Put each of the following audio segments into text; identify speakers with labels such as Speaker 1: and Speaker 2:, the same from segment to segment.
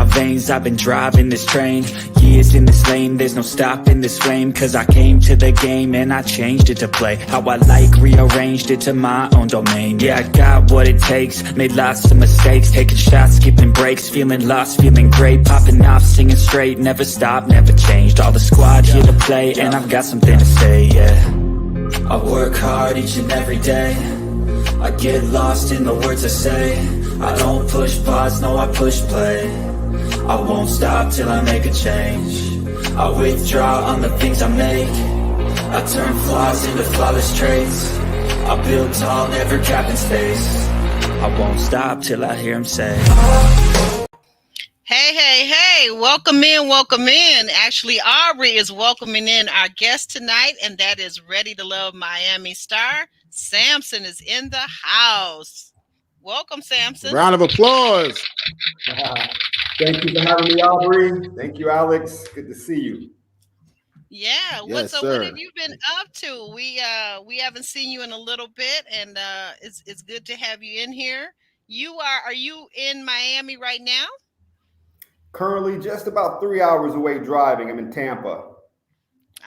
Speaker 1: my veins, I've been driving this train. Years in this lane, there's no stopping this flame. Cause I came to the game and I changed it to play how I like, rearranged it to my own domain. Yeah, I got what it takes, made lots of mistakes, taking shots, skipping breaks, feeling lost, feeling great, popping off, singing straight, never stopped, never changed. All the squad here to play, and I've got something to say, yeah. I work hard each and every day, I get lost in the words I say. I don't push pause, no, I push play. I won't stop till I make a change. I withdraw on the things I make. I turn flaws into flawless traits. I build tall, never capped in space. I won't stop till I hear him say,
Speaker 2: hey, hey, hey, welcome in, welcome in. Actually, Aubrey is welcoming in our guest tonight, and that is Ready to Love Miami star. Sampson is in the house. Welcome, Sampson.
Speaker 3: Round of applause.
Speaker 4: Thank you for having me, Aubrey. Thank you, Alex. Good to see you.
Speaker 2: Yeah.
Speaker 3: Yes,
Speaker 2: What
Speaker 3: sir.
Speaker 2: have you been up to? We haven't seen you in a little bit, and it's good to have you in here. Are you in Miami right now?
Speaker 4: Currently just about 3 hours away driving. I'm in Tampa.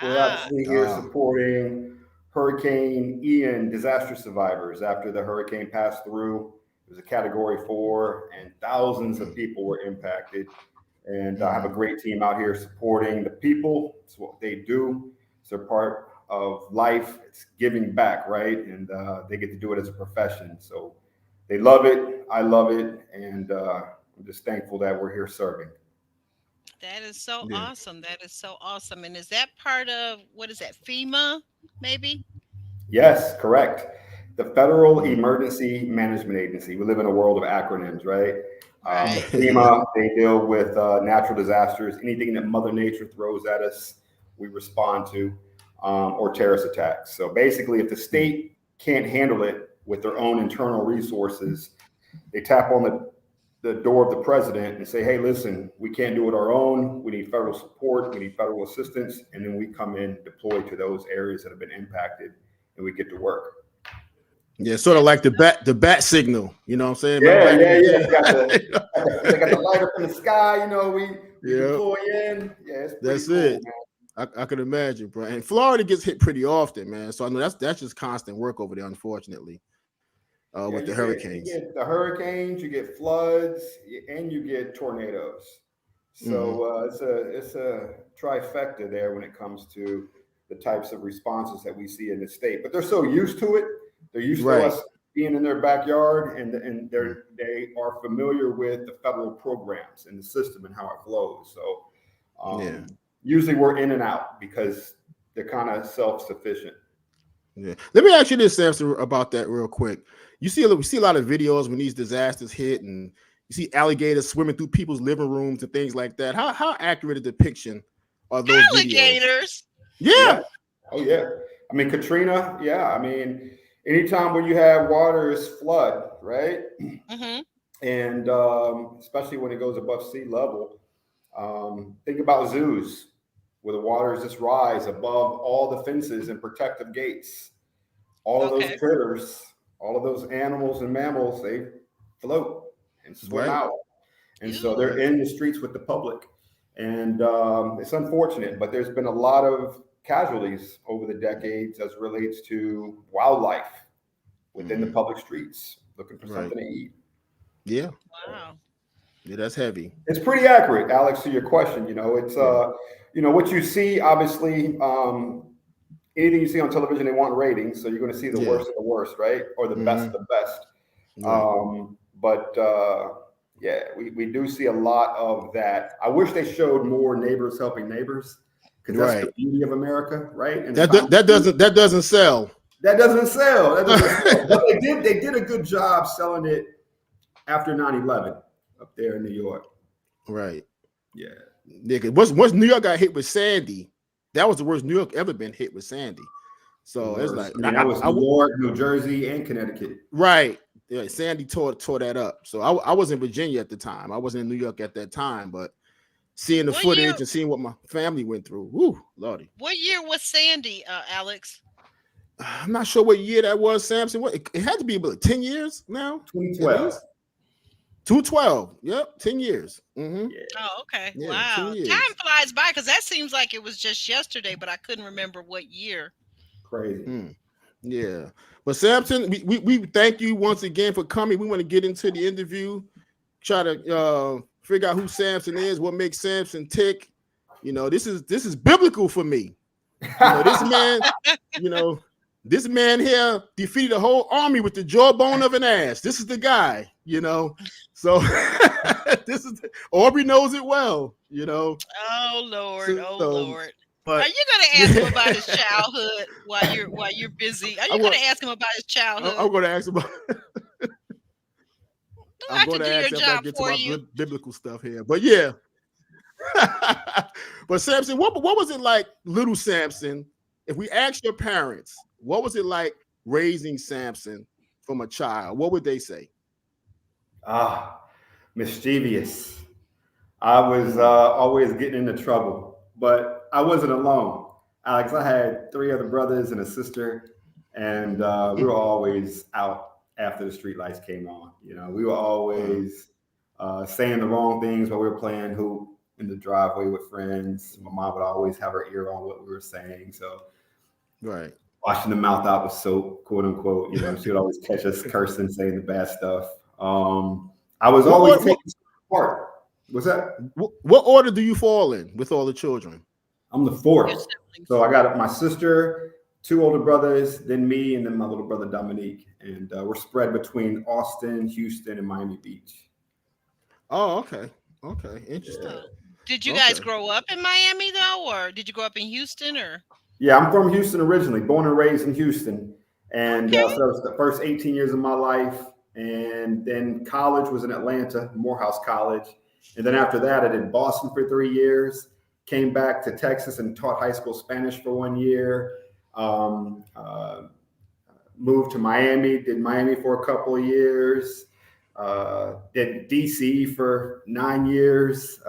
Speaker 4: We're actually here supporting Hurricane Ian disaster survivors after the hurricane passed through. It was a Category 4 and thousands of people were impacted. And I have a great team out here supporting the people. It's what they do. It's their part of life. It's giving back, right? And they get to do it as a profession. So they love it. I love it. And I'm just thankful that we're here serving.
Speaker 2: That is so awesome. That is so awesome. And is that part of, what is that, FEMA, maybe?
Speaker 4: Yes, correct. The Federal Emergency Management Agency. We live in a world of acronyms, right? FEMA, they deal with natural disasters, anything that Mother Nature throws at us, we respond to, or terrorist attacks. So basically, if the state can't handle it with their own internal resources, they tap on the door of the president and say, hey, listen, we can't do it our own. We need federal support. We need federal assistance. And then we come in, deploy to those areas that have been impacted, and we get to work.
Speaker 3: Yeah, sort of like the bat signal, you know what I'm saying?
Speaker 4: Yeah. They got the light up in the sky, you know, we deploy in. Yeah, it's that's cool,
Speaker 3: it. I could imagine, bro. And Florida gets hit pretty often, man. So I know that's just constant work over there, unfortunately. With the hurricanes.
Speaker 4: You get the hurricanes, you get floods, and you get tornadoes. So it's a trifecta there when it comes to the types of responses that we see in the state. But they're so used to it. They're used to us being in their backyard, and they are familiar with the federal programs and the system and how it flows. So usually we're in and out because they're kind of self-sufficient.
Speaker 3: Yeah. Let me ask you this, Sampson, about that real quick. We see a lot of videos when these disasters hit, and you see alligators swimming through people's living rooms and things like that. How accurate a depiction are those
Speaker 2: alligators?
Speaker 3: Videos? Yeah.
Speaker 4: Oh yeah. I mean, Katrina. Yeah. I mean, anytime when you have waters flood, right? Mm-hmm. And especially when it goes above sea level, think about zoos where the waters just rise above all the fences and protective gates. All of those critters, all of those animals and mammals, they float and swim out. And so they're in the streets with the public. And it's unfortunate, but there's been a lot of casualties over the decades as relates to wildlife within the public streets looking for something to eat.
Speaker 3: Yeah.
Speaker 2: Wow.
Speaker 3: Yeah, that's heavy.
Speaker 4: It's pretty accurate, Alex, to your question. You know, it's what you see, obviously, anything you see on television, they want ratings. So you're going to see the worst of the worst, right? Or the best of the best. We do see a lot of that. I wish they showed more neighbors helping neighbors, because that's the beauty of America, right? And
Speaker 3: that doesn't sell.
Speaker 4: That doesn't sell. But they did a good job selling it after 9/11 up there in New York.
Speaker 3: Right.
Speaker 4: Yeah.
Speaker 3: Once New York got hit with Sandy, that was the worst New York ever been hit with Sandy. So it's like
Speaker 4: that was New York, New Jersey, and Connecticut.
Speaker 3: Right. Yeah, Sandy tore that up. So I was in Virginia at the time. I wasn't in New York at that time, but seeing the footage and seeing what my family went through. Woo, Lordy.
Speaker 2: What year was Sandy, Alex?
Speaker 3: I'm not sure what year that was, Sampson. It had to be about 10 years now.
Speaker 4: 2012.
Speaker 3: 212. Yep, 10 years.
Speaker 4: Yeah.
Speaker 2: Oh, okay.
Speaker 3: Yeah, 10
Speaker 2: Wow.
Speaker 3: years.
Speaker 2: Time flies by because that seems like it was just yesterday, but I couldn't remember what year.
Speaker 4: Crazy.
Speaker 3: Yeah. But Sampson, we thank you once again for coming. We want to get into the interview, try to figure out who Sampson is, what makes Sampson tick. This is biblical for me. This man here defeated a whole army with the jawbone of an ass. This is the guy, So this is Aubrey knows it well,
Speaker 2: Oh Lord, Lord.
Speaker 3: But,
Speaker 2: are you gonna ask him about his childhood while you're busy? Are you gonna ask him about his childhood?
Speaker 3: I'm gonna ask about
Speaker 2: I'm going to do your job for you.
Speaker 3: Good biblical stuff here. But yeah. But Sampson, what was it like, little Sampson? If we ask your parents, what was it like raising Sampson from a child? What would they say?
Speaker 4: Mischievous. I was always getting into trouble, but I wasn't alone. Alex, I had 3 other brothers and a sister, and we were always out after the street lights came on. We were always saying the wrong things while we were playing hoop in the driveway with friends. My mom would always have her ear on what we were saying. So
Speaker 3: right.
Speaker 4: Washing the mouth out with soap, quote unquote. She would always catch us cursing, saying the bad stuff. I was always taking part. What's that?
Speaker 3: What order do you fall in with all the children?
Speaker 4: I'm the 4th. So I got my sister, 2 older brothers, then me, and then my little brother Dominique. And we're spread between Austin, Houston, and Miami Beach.
Speaker 3: Oh, okay. Okay, interesting.
Speaker 2: Yeah. Did you guys grow up in Miami though, or did you grow up in Houston, or?
Speaker 4: Yeah, I'm from Houston originally, born and raised in Houston. And so that was the first 18 years of my life. And then college was in Atlanta, Morehouse College. And then after that, I did Boston for 3 years, came back to Texas and taught high school Spanish for 1 year. Moved to Miami, did Miami for a couple of years, did DC for 9 years,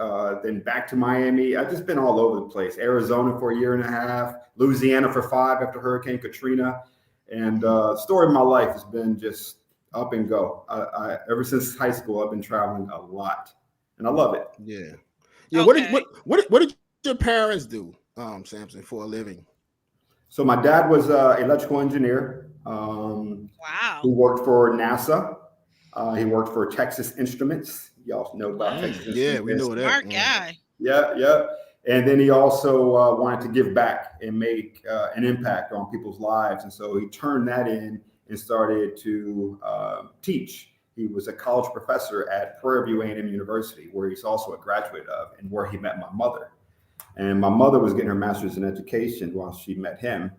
Speaker 4: then back to Miami. I've just been all over the place. Arizona for 1.5 years, Louisiana for 5 after Hurricane Katrina. And the story of my life has been just up and go. I ever since high school, I've been traveling a lot, and I love it.
Speaker 3: Yeah. Okay. What did your parents do, Sampson, for a living?
Speaker 4: So my dad was an electrical engineer.
Speaker 2: Wow.
Speaker 4: He worked for NASA. He worked for Texas Instruments. Y'all know about Texas Instruments.
Speaker 3: Yeah, we know that.
Speaker 2: Smart guy.
Speaker 4: Yeah. And then he also wanted to give back and make an impact on people's lives. And so he turned that in and started to teach. He was a college professor at Prairie View A&M University, where he's also a graduate of, and where he met my mother. And my mother was getting her master's in education while she met him.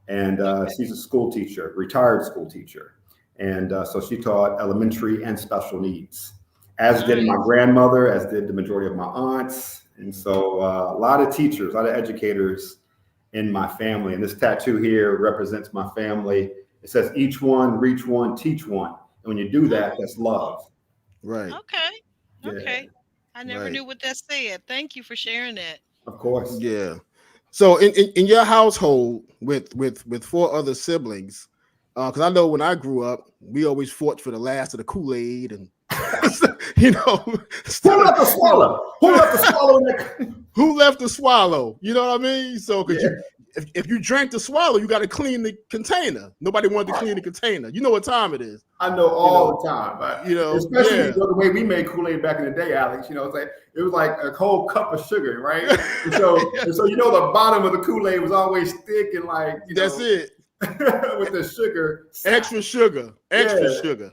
Speaker 4: And she's a school teacher, retired school teacher. And so she taught elementary and special needs, as did my grandmother, as did the majority of my aunts. And so a lot of teachers, a lot of educators in my family. And this tattoo here represents my family. It says, each one, reach one, teach one. And when you do that, that's love.
Speaker 3: Right.
Speaker 2: Okay. I never knew what that said. Thank you for sharing that.
Speaker 4: Of course.
Speaker 3: Yeah. So in your household with 4 other siblings, because I know when I grew up, we always fought for the last of the Kool-Aid, and who left the swallow? Who left the swallow? You know what I mean? So if you drank the swallow, you got to clean the container. Nobody wanted to clean the container. You know what time it is.
Speaker 4: I know all the time, but especially the way we made Kool-Aid back in the day, Alex. It's like it was like a whole cup of sugar, right? and so the bottom of the Kool-Aid was always thick and
Speaker 3: that's it.
Speaker 4: with the sugar,
Speaker 3: extra sugar.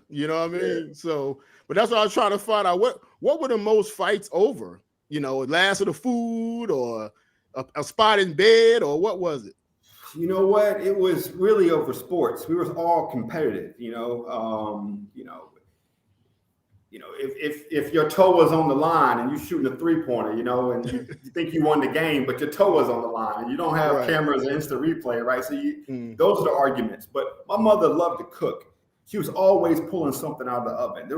Speaker 3: You know what I mean? So, but that's what I was trying to find out. What were the most fights over? Last of the food, or a spot in bed, or what was it?
Speaker 4: You know what? It was really over sports. We were all competitive. If your toe was on the line and you shooting a 3-pointer, and you think you won the game, but your toe was on the line, and you don't have cameras and instant replay, right? So those are the arguments. But my mother loved to cook. She was always pulling something out of the oven.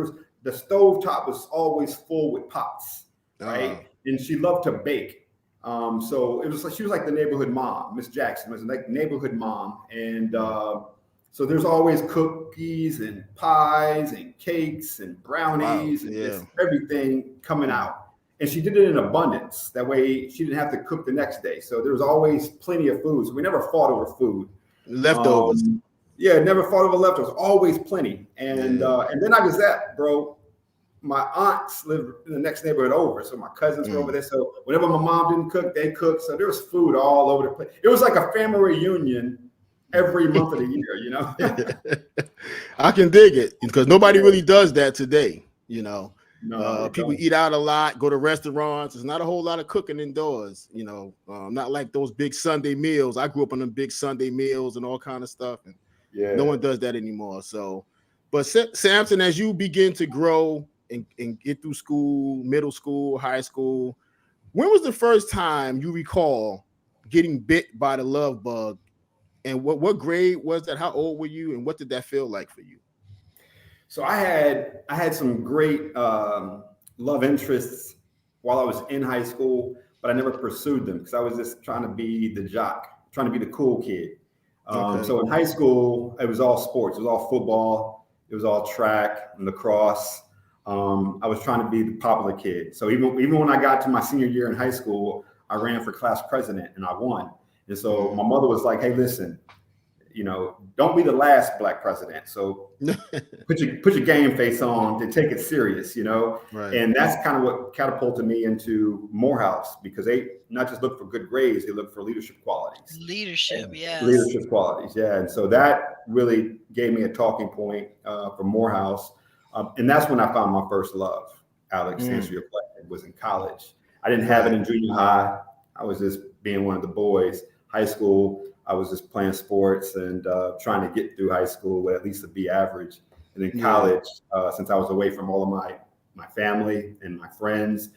Speaker 4: The stovetop was always full with pots, right? And she loved to bake. So it was like she was like the neighborhood mom. Miss Jackson was like neighborhood mom, and So there's always cookies and pies and cakes and brownies and just everything coming out. And she did it in abundance. That way she didn't have to cook the next day. So there was always plenty of food. So we never fought over food.
Speaker 3: Leftovers.
Speaker 4: Yeah, never fought over leftovers. Always plenty. And then not just that, bro. My aunts lived in the next neighborhood over. So my cousins were over there. So whenever my mom didn't cook, they cooked. So there was food all over the place. It was like a family reunion every month of the year, you know.
Speaker 3: I can dig it because nobody really does that today, you know.
Speaker 4: No,
Speaker 3: people eat out a lot, go to restaurants. There's not a whole lot of cooking indoors, you know. Not like those big Sunday meals. I grew up on them big Sunday meals and all kind of stuff, and no one does that anymore. So, but Sampson, as you begin to grow and get through school, middle school, high school, when was the first time you recall getting bit by the love bug? And what grade was that? How old were you? And what did that feel like for you?
Speaker 4: So I had some great love interests while I was in high school, but I never pursued them because I was just trying to be the jock, trying to be the cool kid. So in high school, it was all sports. It was all football. It was all track and lacrosse. I was trying to be the popular kid. So even when I got to my senior year in high school, I ran for class president and I won. And so my mother was like, "Hey, listen, you know, don't be the last black president. So put your game face on to take it serious, you know." Right. And that's kind of what catapulted me into Morehouse, because they not just look for good grades, they look for leadership qualities.
Speaker 2: Leadership, yes.
Speaker 4: Leadership qualities, yeah. And so that really gave me a talking point for Morehouse. And that's when I found my first love, Alex, to answer your question. It was in college. I didn't have it in junior high. I was just being one of the boys. High school, I was just playing sports and trying to get through high school with at least a B average. And then college, since I was away from all of my family and my friends,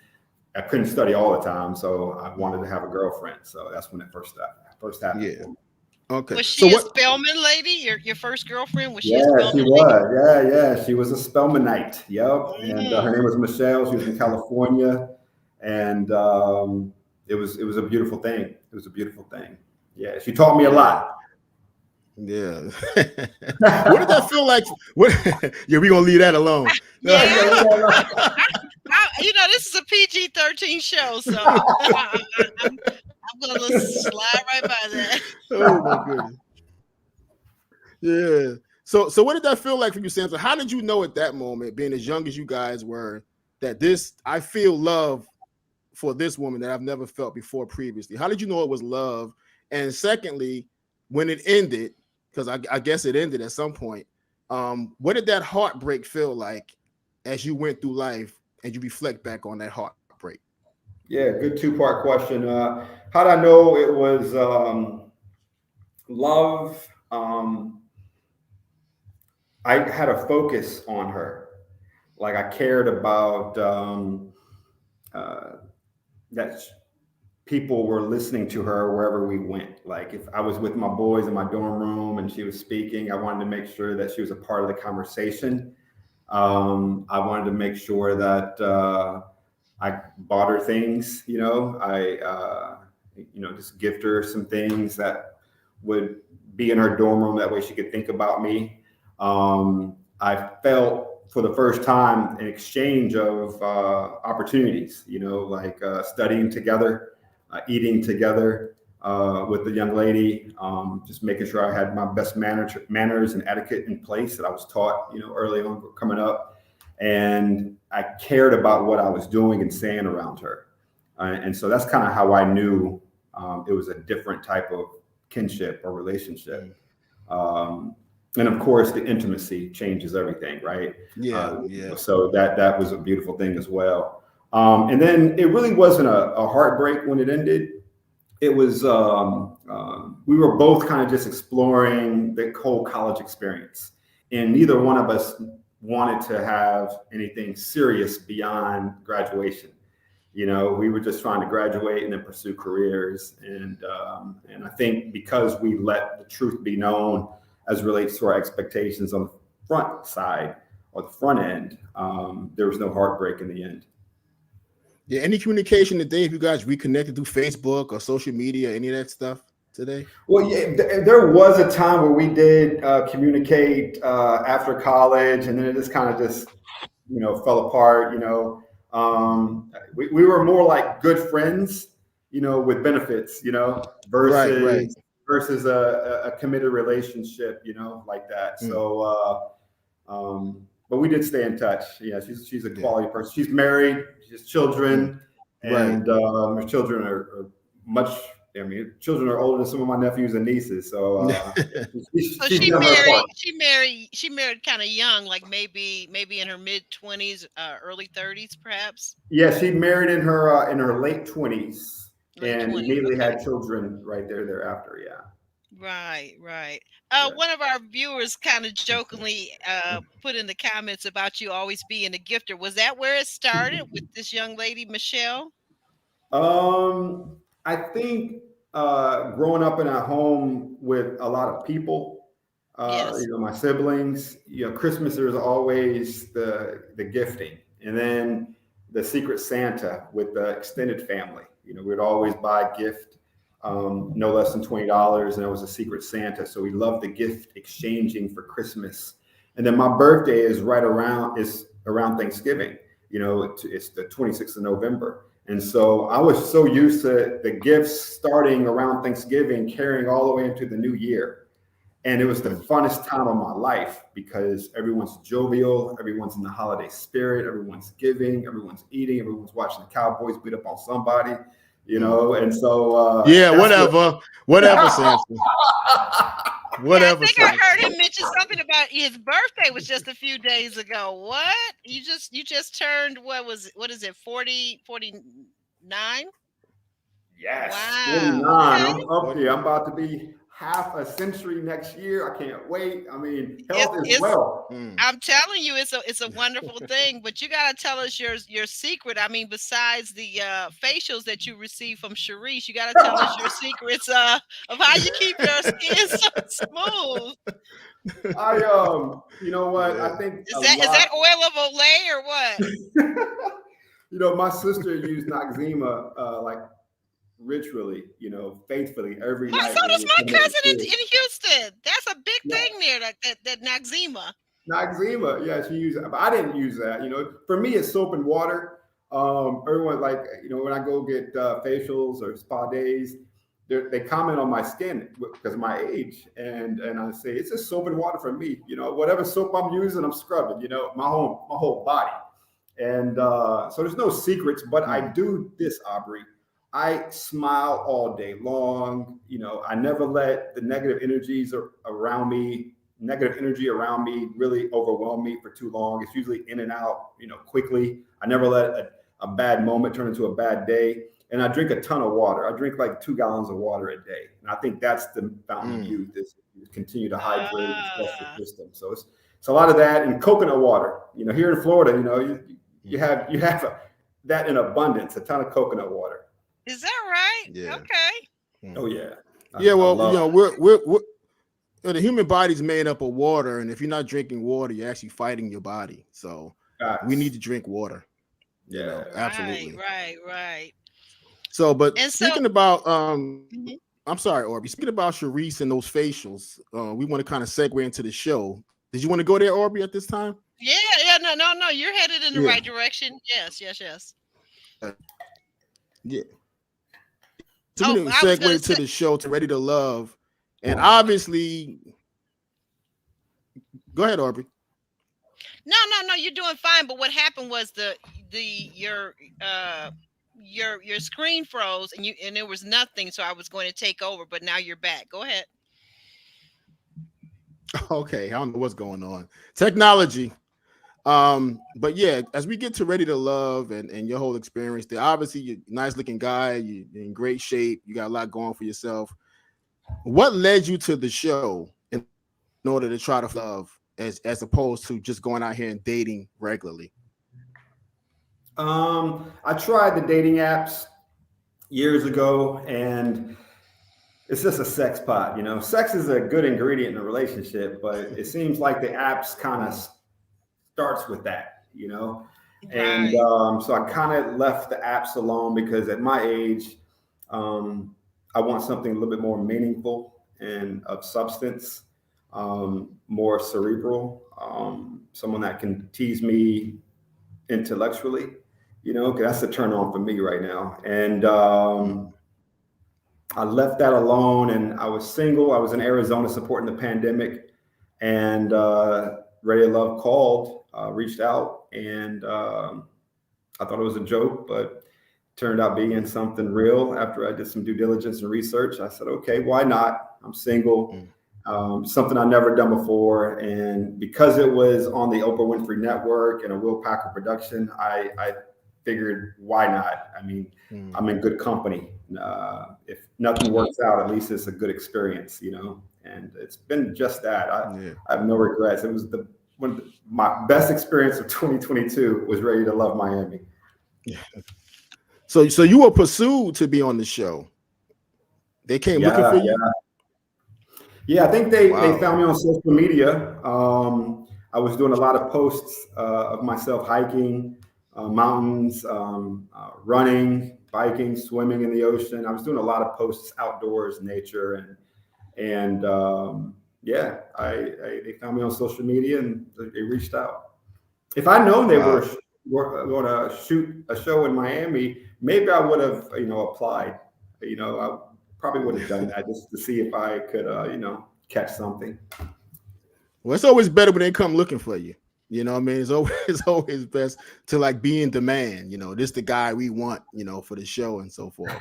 Speaker 4: I couldn't study all the time. So I wanted to have a girlfriend. So that's when it first happened.
Speaker 3: Yeah. Okay.
Speaker 2: Was she a Spelman lady? Your first girlfriend? Was she a Spelman
Speaker 4: lady? Yeah. She was a Spelmanite. Yep. And her name was Michelle. She was in California. And it was a beautiful thing. It was a beautiful thing. Yeah. She taught me a lot.
Speaker 3: Yeah. What did that feel like? Yeah, we're going to leave that alone.
Speaker 2: You know, this is a PG-13 show, so I'm going to slide right by that.
Speaker 3: Oh, my goodness. Yeah. So what did that feel like for you, Sampson? How did you know at that moment, being as young as you guys were, that I feel love for this woman that I've never felt before previously? How did you know it was love? And secondly, when it ended, because I guess it ended at some point, what did that heartbreak feel like as you went through life and you reflect back on that heartbreak?
Speaker 4: Yeah, good two-part question. How did I know it was love? I had a focus on her. Like I cared about that people were listening to her wherever we went. Like if I was with my boys in my dorm room and she was speaking, I wanted to make sure that she was a part of the conversation. I wanted to make sure that I bought her things, you know, I just gift her some things that would be in her dorm room. That way she could think about me. I felt for the first time an exchange of opportunities, you know, like studying together, eating together with the young lady, just making sure I had my best manners and etiquette in place that I was taught, you know, early on coming up. And I cared about what I was doing and saying around her. And so that's kind of how I knew it was a different type of kinship or relationship. And of course, the intimacy changes everything, right? Yeah. So that was a beautiful thing as well. And then it really wasn't a heartbreak when it ended. It was, we were both kind of just exploring the whole college experience. And neither one of us wanted to have anything serious beyond graduation. You know, we were just trying to graduate and then pursue careers. And I think because we let the truth be known as it relates to our expectations on the front side or the front end, there was no heartbreak in the end.
Speaker 3: Yeah. Any communication today? If you guys reconnected through Facebook or social media, any of that stuff? today?
Speaker 4: Well, yeah, there was a time where we did communicate after college, and then it just kind of fell apart. We were more like good friends, with benefits,
Speaker 3: Right.
Speaker 4: versus a committed relationship, like that. So, but we did stay in touch. Yeah, she's a quality person. She's married. She has children, and her children are much. I mean, children are older than some of my nephews and nieces. So,
Speaker 2: So
Speaker 4: she's done her part.
Speaker 2: she married kind of young, like maybe in her mid-20s, early 30s, perhaps.
Speaker 4: Yeah, she married in her late 20s,
Speaker 2: Late
Speaker 4: and
Speaker 2: 20s.
Speaker 4: immediately
Speaker 2: Okay.
Speaker 4: had children right thereafter. Yeah.
Speaker 2: Right.
Speaker 4: Yeah.
Speaker 2: One of our viewers kind of jokingly put in the comments about you always being a gifter. Was that where it started with this young lady, Michelle?
Speaker 4: I think growing up in a home with a lot of people,
Speaker 2: Yes.
Speaker 4: my siblings, Christmas there's always the gifting, and then the Secret Santa with the extended family. We'd always buy a gift, no less than $20, and it was a Secret Santa. So we loved the gift exchanging for Christmas. And then my birthday is around Thanksgiving. It's the 26th of November. And so I was so used to the gifts starting around Thanksgiving, carrying all the way into the new year. And it was the funnest time of my life because everyone's jovial, everyone's in the holiday spirit, everyone's giving, everyone's eating, everyone's watching the Cowboys beat up on somebody, and so
Speaker 3: whatever, Sampson. Whatever.
Speaker 2: I think I heard him mention something about his birthday was just a few days ago. What? You just turned, what is it, 49?
Speaker 4: Yes.
Speaker 2: Wow.
Speaker 4: 49.
Speaker 2: Okay.
Speaker 4: I'm up there. I'm about to be half a century next year. I can't wait. I mean, health is wealth.
Speaker 2: I'm telling you, it's a wonderful thing. But you gotta tell us your secret. I mean, besides the facials that you receive from Sharice, you gotta tell us your secrets of how you keep your skin so smooth.
Speaker 4: You know what? I think
Speaker 2: is that oil of Olay or what?
Speaker 4: My sister used Noxzema like ritually, faithfully every night.
Speaker 2: So does my cousin in Houston. That's a big thing there. That Noxzema.
Speaker 4: Noxzema, yeah, she used it, but I didn't use that. For me, it's soap and water. Everyone when I go get facials or spa days, they comment on my skin because of my age, and I say it's just soap and water for me. Whatever soap I'm using, I'm scrubbing. My whole body, and so there's no secrets. But I do this, Aubrey. I smile all day long. I never let the negative energy around me really overwhelm me for too long. It's usually in and out, quickly. I never let a bad moment turn into a bad day. And I drink a ton of water. I drink like 2 gallons of water a day. And I think that's the fountain of youth, is continue to hydrate and flush your system. So it's a lot of that, and coconut water. Here in Florida, you have that in abundance, a ton of coconut water.
Speaker 2: Is that right?
Speaker 3: Yeah.
Speaker 2: Okay.
Speaker 4: Oh yeah.
Speaker 3: We're the human body's made up of water, and if you're not drinking water, you're actually fighting your body. So we need to drink water.
Speaker 4: Yeah,
Speaker 3: absolutely.
Speaker 2: Right.
Speaker 3: So, but speaking about I'm sorry, Orby. Speaking about Sharice and those facials, we want to kind of segue into the show. Did you want to go there, Orby, at this time?
Speaker 2: Yeah. No. You're headed in the right direction. Yes.
Speaker 3: Yeah. So we're going to segue to the show, to Ready to Love. And obviously, go ahead, Aubrey.
Speaker 2: No, you're doing fine. But what happened was your screen froze and there was nothing, so I was going to take over. But now you're back. Go ahead.
Speaker 3: Okay, I don't know what's going on. Technology. But yeah, as we get to Ready to Love and your whole experience there, obviously you're a nice looking guy, you're in great shape, you got a lot going for yourself. What led you to the show in order to try to love as opposed to just going out here and dating regularly?
Speaker 4: I tried the dating apps years ago, and it's just a sex pot. Sex is a good ingredient in a relationship, but it seems like the apps kind of starts with that, and so I kind of left the apps alone because at my age, I want something a little bit more meaningful and of substance, more cerebral, someone that can tease me intellectually, you know, because that's a turn on for me right now. And I left that alone, and I was single. I was in Arizona supporting the pandemic, and Ready to Love called, reached out, and I thought it was a joke, but turned out being something real. After I did some due diligence and research, I said, okay, why not? I'm single, something I've never done before. And because it was on the Oprah Winfrey Network and a Will Packer production, I figured, why not? I mean, I'm in good company. If nothing works out, at least it's a good experience, you know? And it's been just that. I have no regrets. It was my best experience of 2022 was Ready to Love Miami.
Speaker 3: Yeah. So you were pursued to be on the show. They came looking for you.
Speaker 4: Yeah, I think they found me on social media. I was doing a lot of posts of myself hiking, mountains, running, biking, swimming in the ocean. I was doing a lot of posts outdoors, nature, and they found me on social media and they reached out. If I'd known they were going to shoot a show in Miami, maybe I would have, applied. I probably would have done that just to see if I could, catch something.
Speaker 3: Well, it's always better when they come looking for you. You know what I mean? It's always best to like be in demand. This the guy we want, for the show and so forth.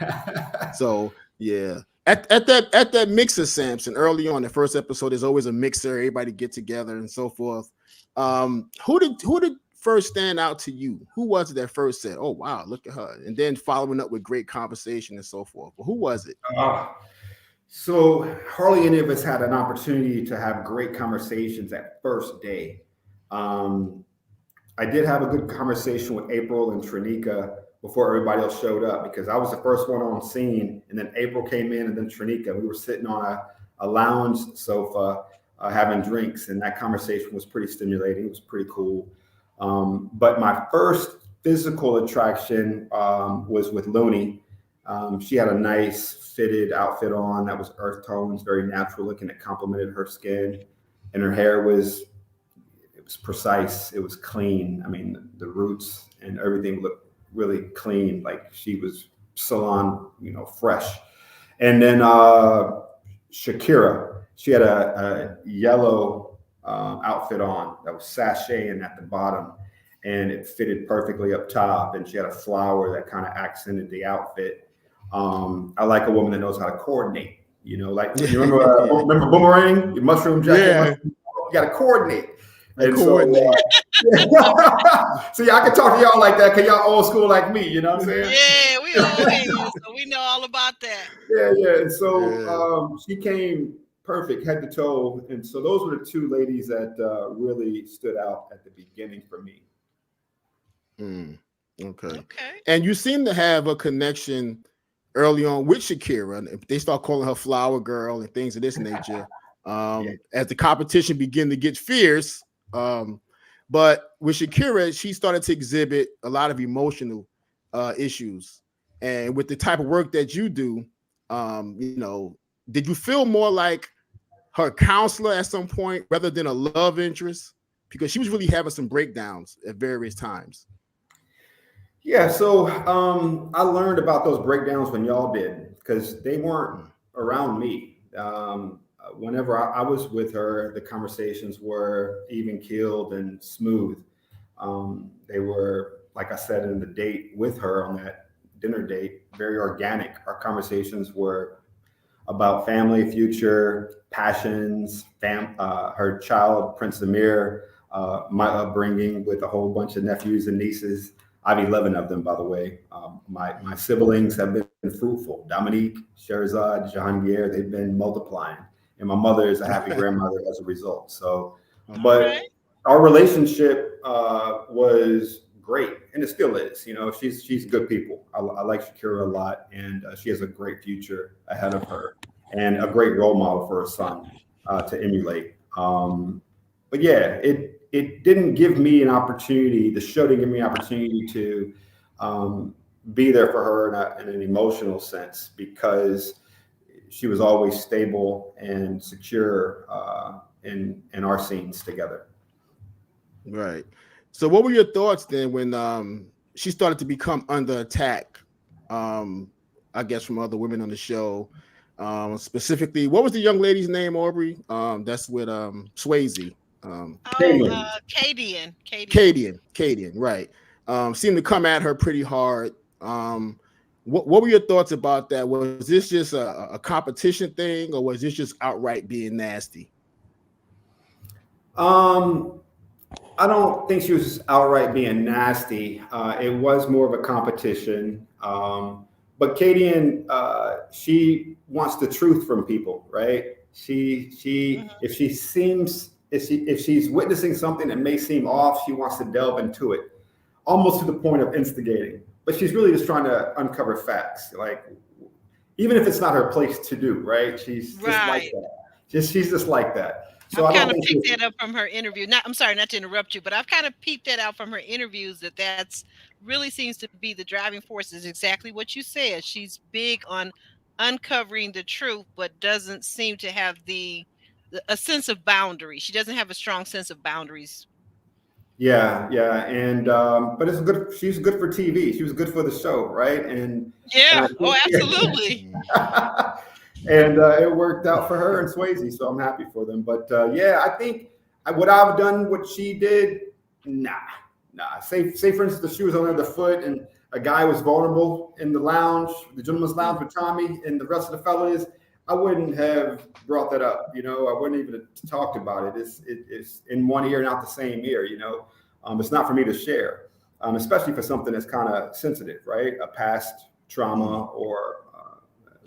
Speaker 3: So yeah. At that mixer, Sampson, early on the first episode, there's always a mixer, everybody get together and so forth. Who did first stand out to you? Who was it that first said, "Oh wow, look at her," and then following up with great conversation and so forth? Well, who was it?
Speaker 4: So hardly any of us had an opportunity to have great conversations that first day. I did have a good conversation with April and Trinika before everybody else showed up, because I was the first one on scene, and then April came in, and then Trinika. We were sitting on a lounge sofa having drinks, and that conversation was pretty stimulating. It was pretty cool. But my first physical attraction was with Looney. She had a nice fitted outfit on that was earth tones, very natural looking. It complemented her skin, and her hair was precise. It was clean. I mean, the roots and everything looked really clean, like she was salon, fresh. And then Shakira, she had a yellow outfit on that was sashaying at the bottom, and it fitted perfectly up top, and she had a flower that kind of accented the outfit. I like a woman that knows how to coordinate, like you remember Boomerang, your mushroom jacket, you got to coordinate. And coordinate. See, I can talk to y'all like that because y'all old school like me, you know what I'm saying?
Speaker 2: Yeah, we old heads, so we know all about that.
Speaker 4: Yeah. And so she came perfect head to toe. And so those were the two ladies that really stood out at the beginning for me.
Speaker 3: Okay. And you seem to have a connection early on with Shakira. They start calling her Flower Girl and things of this nature. As the competition began to get fierce. But with Shakira, she started to exhibit a lot of emotional issues. And with the type of work that you do, did you feel more like her counselor at some point rather than a love interest? Because she was really having some breakdowns at various times.
Speaker 4: Yeah, so I learned about those breakdowns when y'all did, because they weren't around me. Whenever I was with her, the conversations were even keeled and smooth. They were, like I said, in the date with her on that dinner date, very organic. Our conversations were about family, future, passions, her child, Prince Amir, my upbringing with a whole bunch of nephews and nieces. I have 11 of them, by the way. My siblings have been fruitful. Dominique, Sherzad, Jahangir, they've been multiplying. And my mother is a happy grandmother as a result. So, but our relationship was great, and it still is. She's good people. I like Shakira a lot, and she has a great future ahead of her, and a great role model for her son to emulate. But yeah, it didn't give me an opportunity. The show didn't give me an opportunity to be there for her in an emotional sense, because she was always stable and secure in our scenes together.
Speaker 3: Right. So what were your thoughts then when she started to become under attack? I guess from other women on the show. Specifically, what was the young lady's name, Aubrey? That's with Swayze.
Speaker 2: Cadian.
Speaker 3: Cadian, right. Seemed to come at her pretty hard. What were your thoughts about that? Was this just a competition thing, or was this just outright being nasty?
Speaker 4: I don't think she was outright being nasty. It was more of a competition. But Cadian, she wants the truth from people, right? If she's witnessing something that may seem off, she wants to delve into it, almost to the point of instigating. But she's really just trying to uncover facts, like even if it's not her place to do, right? She's just like that. She's just like that. So
Speaker 2: I've kind of picked that up from her interview. I'm sorry, not to interrupt you, but I've kind of peeped that out from her interviews that's really seems to be the driving force. Is exactly what you said. She's big on uncovering the truth, but doesn't seem to have a sense of boundaries. She doesn't have a strong sense of boundaries.
Speaker 4: Yeah, and but it's good. She's good for TV. She was good for the show, right? And
Speaker 2: absolutely.
Speaker 4: And it worked out for her and Swayze, so I'm happy for them. But yeah, I think would I have done what she did? Nah. Say for instance, the shoe was under the foot and a guy was vulnerable in the lounge, the gentleman's lounge with Tommy and the rest of the fellas. I wouldn't have brought that up. I wouldn't even have talked about it. It's in one ear and out the same ear. It's not for me to share, especially for something that's kind of sensitive, right? A past trauma or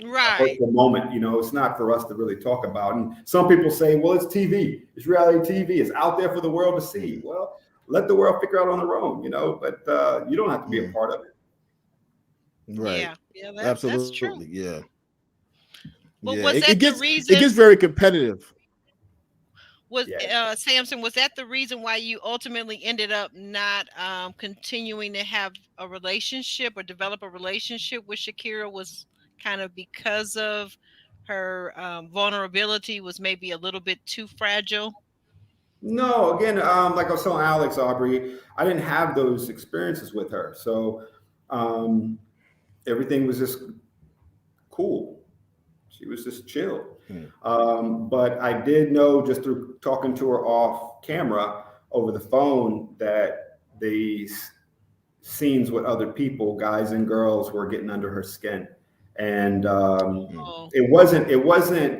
Speaker 2: right
Speaker 4: the moment, it's not for us to really talk about. And some people say, well, it's TV, it's reality TV, it's out there for the world to see. Well, let the world figure out on their own, but you don't have to be a part of it.
Speaker 3: Right.
Speaker 2: Yeah,
Speaker 3: absolutely.
Speaker 2: That's true.
Speaker 3: Yeah.
Speaker 2: Well, was that the reason?
Speaker 3: It gets very competitive.
Speaker 2: Sampson, was that the reason why you ultimately ended up not continuing to have a relationship or develop a relationship with Shakira? Was kind of because of her vulnerability was maybe a little bit too fragile?
Speaker 4: No, again, like I was telling Alex, Aubrey, I didn't have those experiences with her. So everything was just cool. She was just chill. But I did know just through talking to her off camera over the phone that these scenes with other people, guys and girls, were getting under her skin. And it wasn't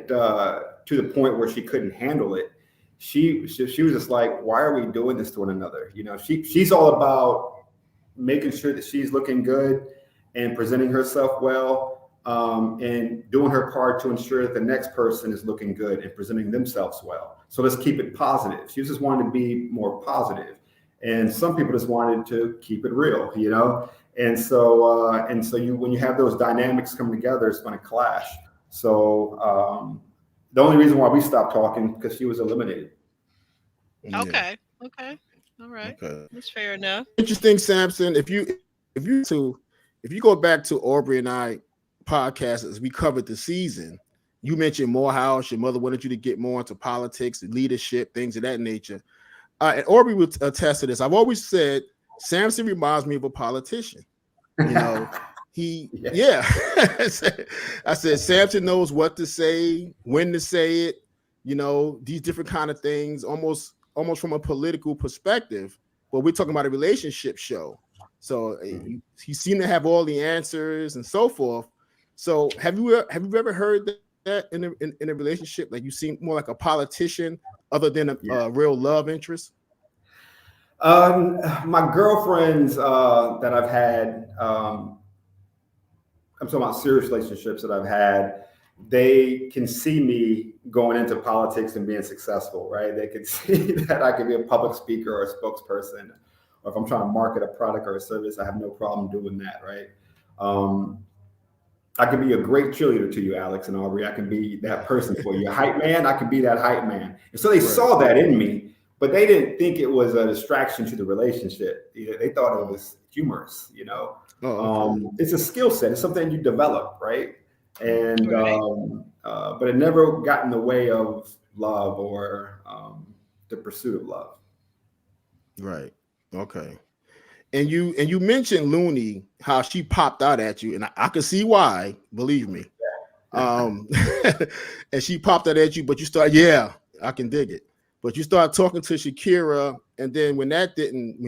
Speaker 4: to the point where she couldn't handle it. She was just like, why are we doing this to one another? She's all about making sure that she's looking good and presenting herself well, and doing her part to ensure that the next person is looking good and presenting themselves well. So let's keep it positive. She just wanted to be more positive. And some people just wanted to keep it real, And so when you have those dynamics come together, it's going to clash. So the only reason why we stopped talking because she was eliminated.
Speaker 2: Okay. All right. Okay. That's fair enough.
Speaker 3: Interesting, Sampson. If you go back to Aubrey and I podcast as we covered the season, you mentioned Morehouse. Your mother wanted you to get more into politics, leadership, things of that nature. And Aubrey would attest to this. I've always said Sampson reminds me of a politician. I said Sampson knows what to say, when to say it. These different kind of things, almost from a political perspective. But we're talking about a relationship show, so he seemed to have all the answers and so forth. So have you ever heard that in a relationship? Like you seem more like a politician other than a real love interest?
Speaker 4: My girlfriends that I've had, I'm talking about serious relationships that I've had, they can see me going into politics and being successful, right? They can see that I can be a public speaker or a spokesperson, or if I'm trying to market a product or a service, I have no problem doing that, right? I can be a great cheerleader to you, Alex and Aubrey. I can be that person for you. A hype man, I can be that hype man. And so they saw that in me, but they didn't think it was a distraction to the relationship. They thought it was humorous, It's a skill set. It's something you develop, right? and but it never got in the way of love or the pursuit of love.
Speaker 3: Right. Okay. And you mentioned Looney, how she popped out at you, and I can see why, believe me. And she popped out at you, but you start, I can dig it. But you start talking to Shakira, and then when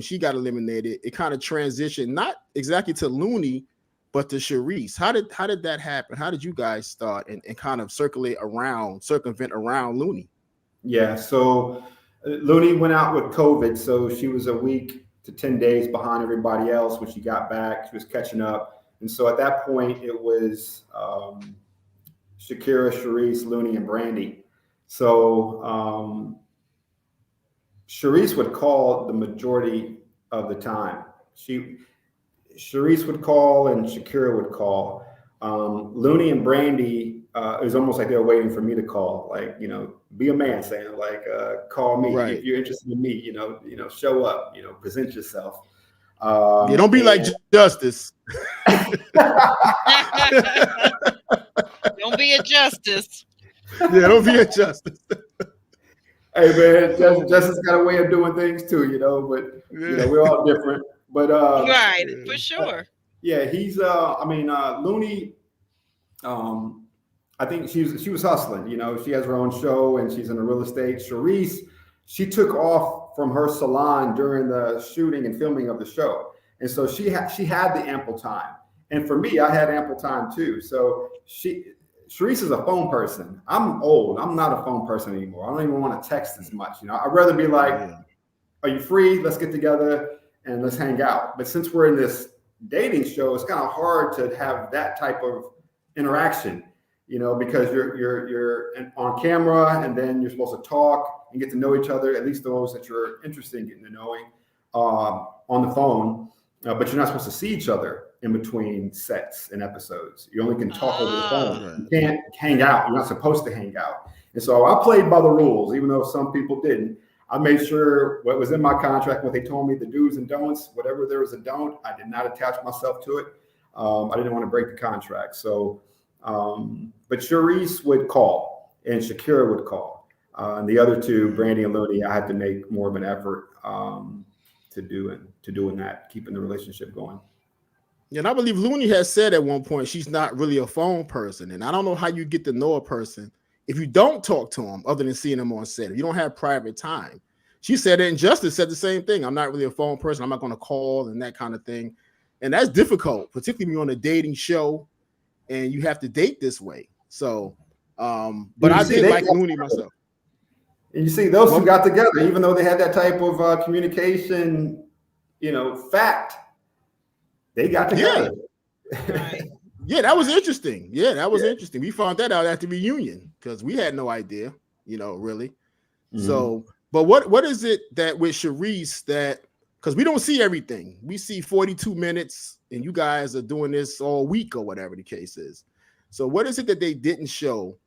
Speaker 3: she got eliminated, it kind of transitioned not exactly to Looney, but to Charisse. How did that happen? How did you guys start and kind of circumvent around Looney?
Speaker 4: Yeah, so Looney went out with COVID, so she was a week to 10 days behind everybody else. When she got back, she was catching up. And so at that point, it was Shakira, Charisse, Looney, and Brandy. So Charisse would call the majority of the time. Charisse would call and Shakira would call. Looney and Brandy, it was almost like they were waiting for me to call, like, be a man, Sam, like, call me if you're interested in me, show up, present yourself.
Speaker 3: Don't be like Justice.
Speaker 2: Don't be a Justice.
Speaker 3: Don't be a Justice.
Speaker 4: Hey man, Justice got a way of doing things too, but we're all different. But
Speaker 2: for sure.
Speaker 4: He's Looney. I think she was hustling. She has her own show and she's in the real estate. Charisse, she took off from her salon during the shooting and filming of the show, and so she had the ample time. And for me, I had ample time too. So Charisse is a phone person. I'm old. I'm not a phone person anymore. I don't even want to text as much. I'd rather be like, are you free? Let's get together and let's hang out. But since we're in this dating show, it's kind of hard to have that type of interaction, because you're on camera and then you're supposed to talk and get to know each other, at least those that you're interested in getting to knowing on the phone. But you're not supposed to see each other in between sets and episodes. You only can talk over the phone. You can't hang out. You're not supposed to hang out. And so I played by the rules, even though some people didn't. I made sure what was in my contract, what they told me, the do's and don'ts, whatever there was a don't, I did not attach myself to it. I didn't want to break the contract. So, but Charisse would call and Shakira would call. And the other two, Brandy and Looney, I had to make more of an effort to doing that, keeping the relationship going.
Speaker 3: Yeah, and I believe Looney has said at one point she's not really a phone person. And I don't know how you get to know a person if you don't talk to them other than seeing them on set. If you don't have private time. She said it, and Justice said the same thing. I'm not really a phone person. I'm not going to call and that kind of thing. And that's difficult, particularly when you're on a dating show and you have to date this way. So, but I did like Looney myself.
Speaker 4: And you see, those two got together, even though they had that type of communication, fact. They got together.
Speaker 3: Yeah, that was interesting. Yeah, that was interesting. We found that out at the reunion because we had no idea, really. Mm-hmm. So, but what is it that with Charisse that, because we don't see everything. We see 42 minutes and you guys are doing this all week or whatever the case is. So what is it that they didn't show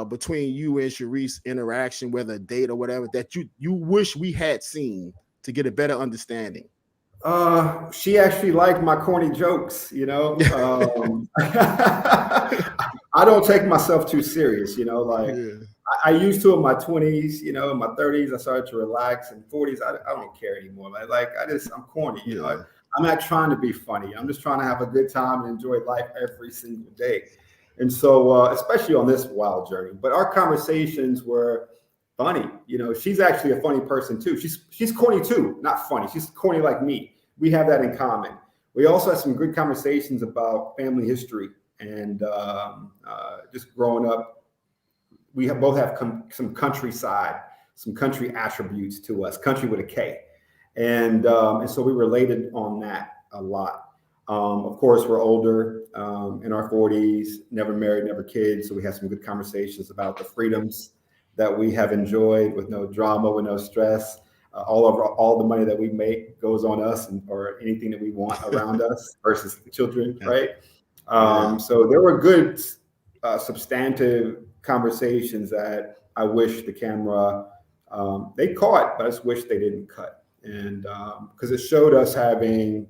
Speaker 3: between you and Charisse interaction, whether a date or whatever, that you wish we had seen to get a better understanding?
Speaker 4: She actually liked my corny jokes, I don't take myself too serious, I used to in my 20s, in my 30s, I started to relax. In 40s, I don't care anymore. I'm corny, I'm not trying to be funny. I'm just trying to have a good time and enjoy life every single day. And so, especially on this wild journey, but our conversations were funny. She's actually a funny person too. She's corny too, not funny. She's corny like me. We have that in common. We also had some good conversations about family history and just growing up. We both have some countryside, some country attributes to us, country with a K. And so we related on that a lot. Of course, we're older, in our 40s, never married, never kids. So we had some good conversations about the freedoms that we have enjoyed with no drama, with no stress. All the money that we make goes on us or anything that we want around us versus the children, right? So there were good, substantive conversations that I wish the camera, they caught, but I just wish they didn't cut. And because it showed us having,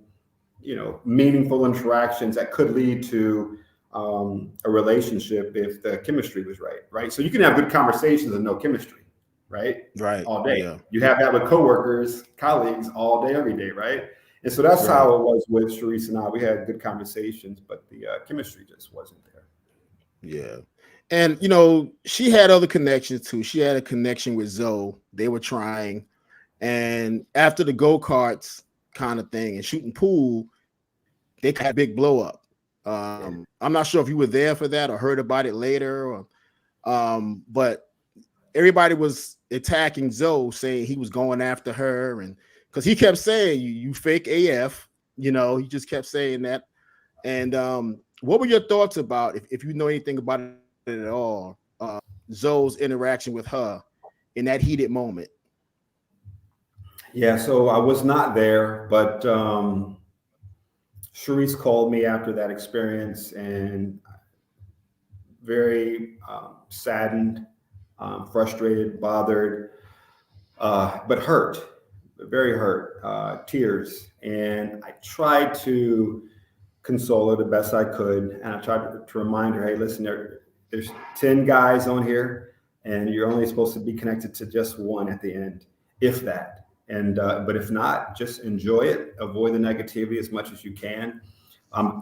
Speaker 4: meaningful interactions that could lead to a relationship if the chemistry was right, right? So you can have good conversations and no chemistry, right?
Speaker 3: Right.
Speaker 4: All day.
Speaker 3: Yeah.
Speaker 4: You have that with coworkers, colleagues all day, every day, right? And so that's how it was with Sharice and I. We had good conversations, but the chemistry just wasn't there.
Speaker 3: Yeah. And, you know, she had other connections too. She had a connection with Zoe. They were trying. And after the go-karts kind of thing and shooting pool, they had a big blow up. I'm not sure if you were there for that or heard about it later. But everybody was attacking Zoe, saying he was going after her. And because he kept saying, you fake AF, you know, he just kept saying that. And what were your thoughts about, if you know anything about it at all, Zoe's interaction with her in that heated moment?
Speaker 4: Yeah, so I was not there, but Sharice called me after that experience and very saddened, frustrated, bothered, but hurt, very hurt, tears. And I tried to console her the best I could. And I tried to remind her, hey, listen, there's 10 guys on here and you're only supposed to be connected to just one at the end, if that. And but if not, just enjoy it. Avoid the negativity as much as you can.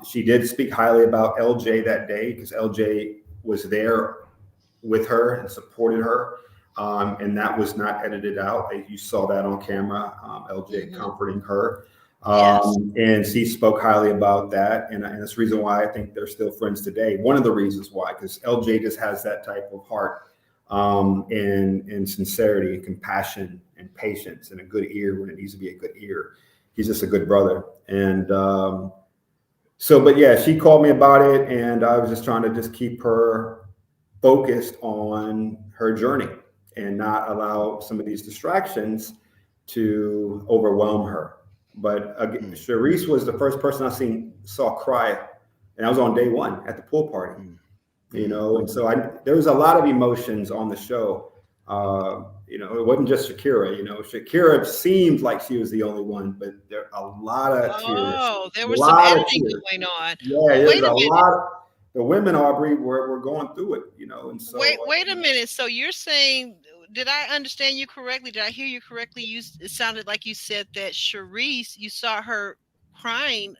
Speaker 4: She did speak highly about LJ that day because LJ was there with her and supported her, and that was not edited out. You saw that on camera. LJ comforting her, and she spoke highly about that. And that's the reason why I think they're still friends today. One of the reasons why, because LJ just has that type of heart, and sincerity and compassion and patience and a good ear when it needs to be a good ear. He's just a good brother. And but yeah, she called me about it, and I was just trying to just keep her focused on her journey and not allow some of these distractions to overwhelm her. But Sharice was the first person I saw cry, and I was on day one at the pool party. You know, and so there was a lot of emotions on the show. You know, it wasn't just Shakira. You know, Shakira seemed like she was the only one, but there are a lot of tears.
Speaker 2: Oh, there was some editing going on.
Speaker 4: Yeah, there's a lot. The women, Aubrey, were going through it. You know, and so
Speaker 2: wait a minute. So you're saying, did I understand you correctly? Did I hear you correctly? It sounded like you said that Sharice, you saw her crying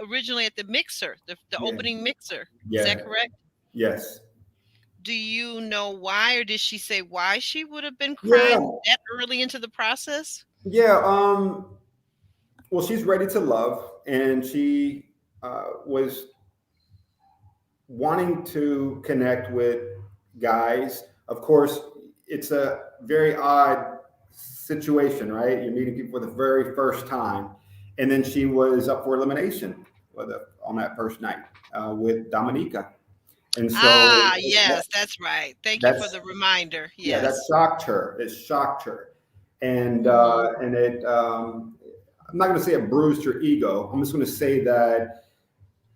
Speaker 2: originally at the mixer, the opening mixer. Is that correct?
Speaker 4: Yes.
Speaker 2: Do you know why, or did she say why she would have been crying that early into the process?
Speaker 4: Yeah. Well, she's ready to love, and she was wanting to connect with guys. Of course, it's a very odd situation, right? You're meeting people for the very first time, and then she was up for elimination on that first night with Dominica. And so,
Speaker 2: yes, that's right. Thank you for the reminder. Yes.
Speaker 4: Yeah, that shocked her. It shocked her, and it. I'm not going to say it bruised her ego. I'm just going to say that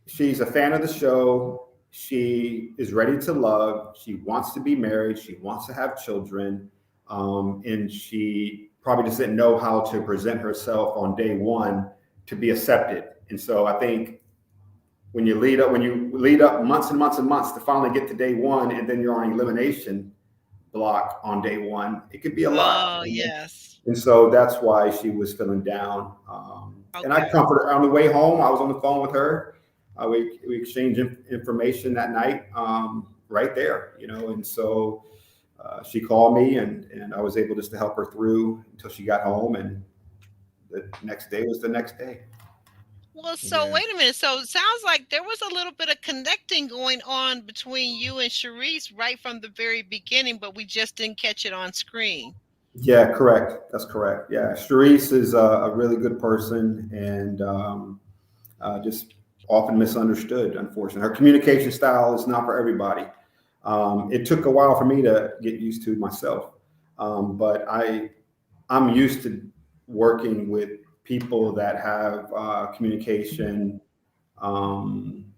Speaker 4: she's a fan of the show. She is ready to love. She wants to be married. She wants to have children, and she probably just didn't know how to present herself on day one to be accepted. And so I think when you lead up months and months and months to finally get to day one, and then you're on elimination block on day one, it could be a lot.
Speaker 2: Oh, yes.
Speaker 4: And so that's why she was feeling down. And I comforted her on the way home. I was on the phone with her. We exchanged information that night right there, you know. And so she called me, and I was able just to help her through until she got home. And the next day was the next day.
Speaker 2: Well, so wait a minute. So it sounds like there was a little bit of connecting going on between you and Sharice right from the very beginning, but we just didn't catch it on screen.
Speaker 4: Yeah, correct. That's correct. Yeah, Sharice is a really good person, and just often misunderstood, unfortunately. Her communication style is not for everybody. It took a while for me to get used to myself, but I'm used to working with people that have communication. I'm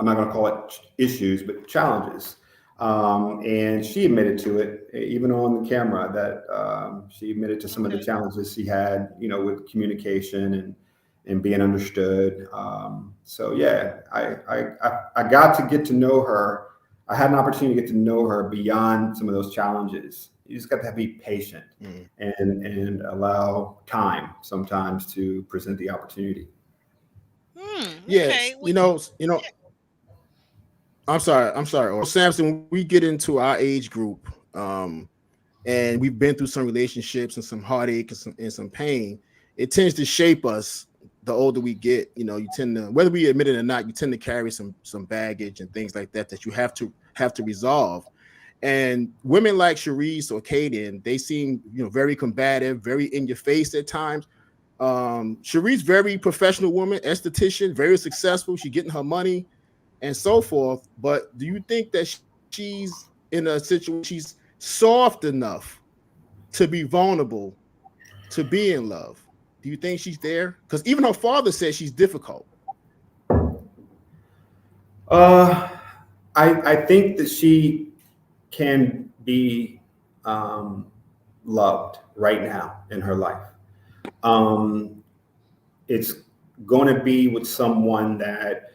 Speaker 4: not going to call it issues, but challenges. And she admitted to it, even on the camera, that she admitted to some of the challenges she had, you know, with communication and being understood. So yeah, I got to get to know her. I had an opportunity to get to know her beyond some of those challenges. You just got to be patient and allow time sometimes to present the opportunity.
Speaker 3: Yes,
Speaker 2: Okay.
Speaker 3: I'm sorry. Or Sampson, when we get into our age group, and we've been through some relationships and some heartache and some pain, it tends to shape us. The older we get, you tend to, whether we admit it or not, you tend to carry some baggage and things like that you have to resolve. And women like Sharice or Kaden, they seem very combative, very in your face at times. Sharice, very professional woman, esthetician, very successful. She's getting her money and so forth. But do you think that she's in a situation, she's soft enough to be vulnerable, to be in love? Do you think she's there? Because even her father says she's difficult.
Speaker 4: I think that she can be loved right now in her life. It's going to be with someone that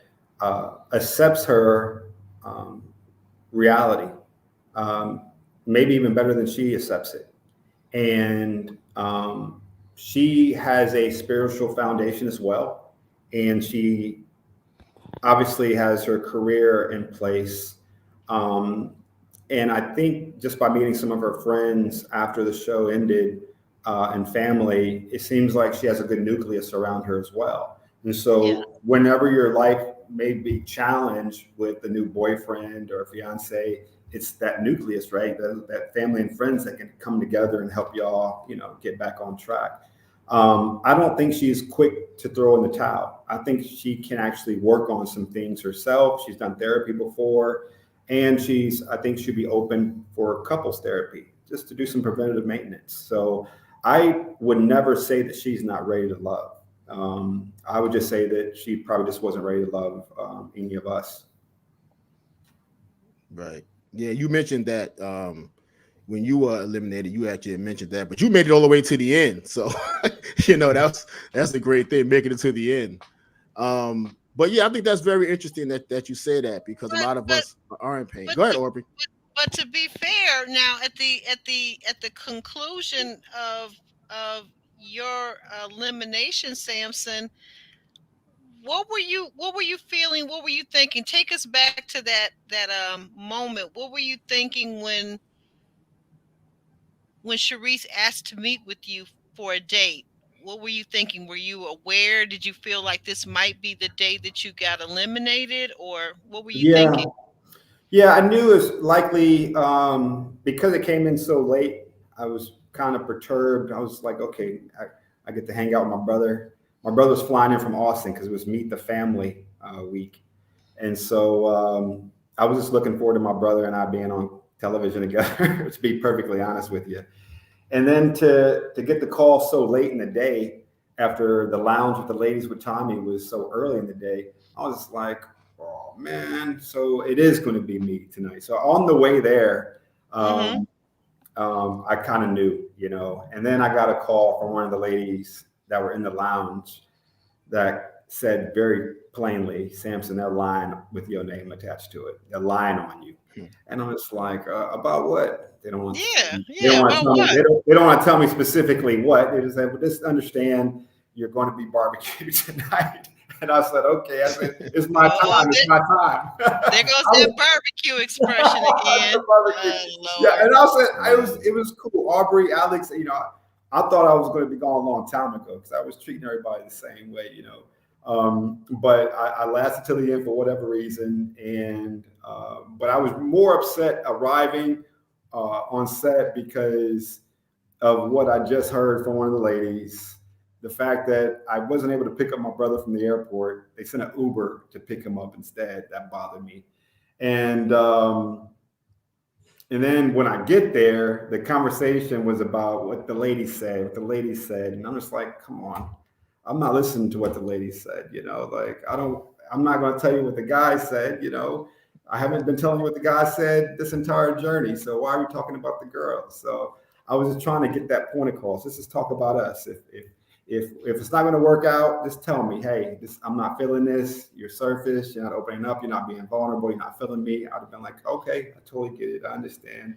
Speaker 4: accepts her reality, maybe even better than she accepts it. And she has a spiritual foundation as well. And she obviously has her career in place. And I think just by meeting some of her friends after the show ended and family, it seems like she has a good nucleus around her as well. And so whenever your life may be challenged with a new boyfriend or fiance, it's that nucleus, right? That family and friends that can come together and help y'all, get back on track. I don't think she's quick to throw in the towel. I think she can actually work on some things herself. She's done therapy before, and I think she'd be open for couples therapy just to do some preventative maintenance. So I would never say that she's not ready to love. I would just say that she probably just wasn't ready to love any of us.
Speaker 3: Right. Yeah, you mentioned that when you were eliminated, you actually mentioned that, but you made it all the way to the end. So, that's a great thing, making it to the end. But yeah, I think that's very interesting that you say that, because a lot of us are in pain. Go ahead, Aubrey.
Speaker 2: But to be fair, now at the conclusion of your elimination, Sampson, what were you feeling? What were you thinking? Take us back to that moment. What were you thinking when Sharice asked to meet with you for a date? What were you thinking? Were you aware? Did you feel like this might be the day that you got eliminated, or what were you thinking?
Speaker 4: Yeah, I knew it was likely because it came in so late. I was kind of perturbed. I was like, okay, I get to hang out with my brother. My brother's flying in from Austin because it was Meet the Family week. And so I was just looking forward to my brother and I being on television together, to be perfectly honest with you. And then to get the call so late in the day after the lounge with the ladies with Tommy was so early in the day, I was like, oh man, so it is going to be me tonight. So on the way there, I kind of knew, and then I got a call from one of the ladies that were in the lounge that said very plainly, Sampson, they're lying with your name attached to it. They're lying on you. And I'm just like, about what? They don't want they don't want to tell me specifically what. They just said, well, just understand you're going to be barbecued tonight. And I said, okay. I said, it's my time. It's my time.
Speaker 2: There goes that barbecue expression again.
Speaker 4: Yeah, and I said, it was cool. Aubrey, Alex, I thought I was going to be gone a long time ago because I was treating everybody the same way, But I lasted till the end for whatever reason. And but I was more upset arriving on set because of what I just heard from one of the ladies. The fact that I wasn't able to pick up my brother from the airport. They sent an Uber to pick him up instead. That bothered me. And then when I get there, the conversation was about what the lady said, And I'm just like, come on. I'm not listening to what the lady said, I'm not going to tell you what the guy said, I haven't been telling you what the guy said this entire journey. So why are we talking about the girl? So I was just trying to get that point across. Let's just talk about us. If it's not going to work out, just tell me, hey, I'm not feeling this. You're surface. You're not opening up. You're not being vulnerable. You're not feeling me. I'd have been like, okay, I totally get it. I understand.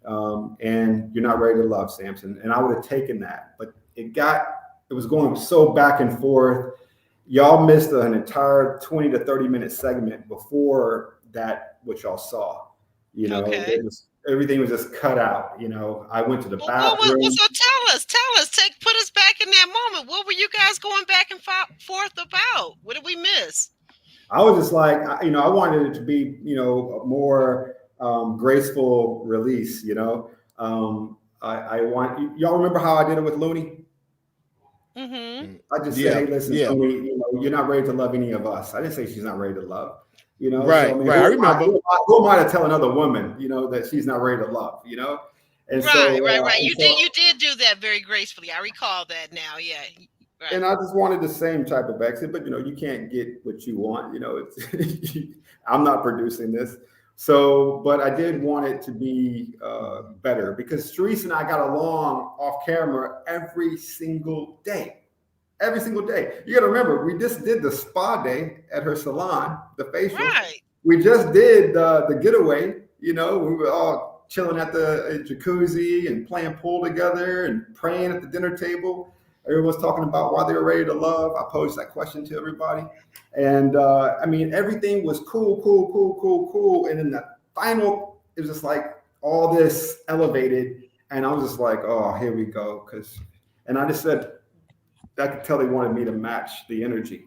Speaker 4: And you're not ready to love, Sampson. And I would have taken that. But it was going so back and forth. Y'all missed an entire 20 to 30 minute segment before that, which y'all saw. You know, everything was just cut out. You know, I went to the bathroom.
Speaker 2: So tell us, put us back in that moment. What were you guys going back and forth about? What did we miss?
Speaker 4: I was just like, I wanted it to be, a more graceful release. I want y'all remember how I did it with Looney?
Speaker 2: Mm-hmm.
Speaker 4: I just said, hey, listen, Looney, you're not ready to love any of us. I didn't say she's not ready to love.
Speaker 3: Right,
Speaker 4: so,
Speaker 3: I remember.
Speaker 4: Who am I to tell another woman, that she's not ready to love, And
Speaker 2: right. You did do that very gracefully. I recall that now. Yeah. Right.
Speaker 4: And I just wanted the same type of exit, but you can't get what you want. It's I'm not producing this. So, but I did want it to be better because Therese and I got along off camera every single day. Every single day. You got to remember, we just did the spa day at her salon, the facial.
Speaker 2: Right.
Speaker 4: We just did the getaway. We were all chilling at the jacuzzi and playing pool together and praying at the dinner table. Everyone's talking about why they were ready to love. I posed that question to everybody. And everything was cool. And then the final, it was just like all this elevated. And I was just like, oh, here we go. And I just said, I could tell they wanted me to match the energy.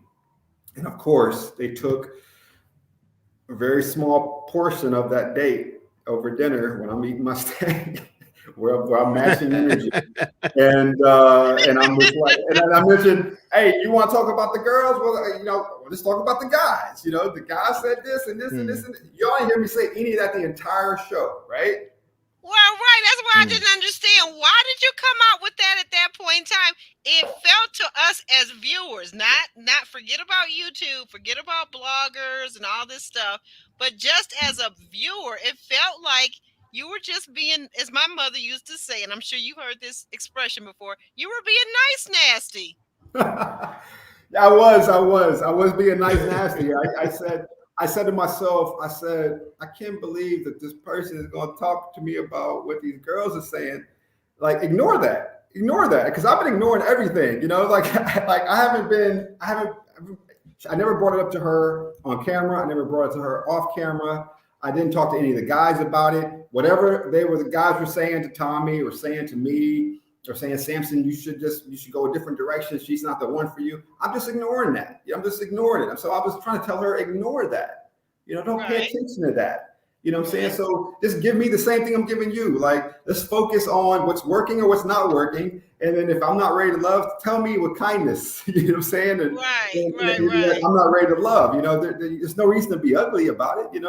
Speaker 4: And of course, they took a very small portion of that date over dinner when I'm eating my steak, where I'm matching energy. And I'm just like, and I mentioned, hey, you want to talk about the girls? Well, let's talk about the guys. The guy said this and this and this. And y'all didn't hear me say any of that the entire show, right?
Speaker 2: Well, right. That's why I didn't understand. Why did you come out with that at that point in time? It felt to us as viewers, not forget about YouTube, forget about bloggers and all this stuff, but just as a viewer, it felt like you were just being, as my mother used to say, and I'm sure you heard this expression before, you were being nice nasty.
Speaker 4: I was being nice nasty. I said to myself, I can't believe that this person is going to talk to me about what these girls are saying. Like, ignore that, because I've been ignoring everything. I never brought it up to her on camera. I never brought it to her off camera. I didn't talk to any of the guys about it. Whatever the guys were saying to Tommy or saying to me or saying, Sampson, you should go a different direction. She's not the one for you. I'm just ignoring that. I'm just ignoring it. So I was trying to tell her, ignore that. Don't pay attention to that. You know what I'm saying? So just give me the same thing I'm giving you. Like, let's focus on what's working or what's not working. And then if I'm not ready to love, tell me with kindness. You know what I'm saying? And,
Speaker 2: right.
Speaker 4: I'm not ready to love. There's no reason to be ugly about it,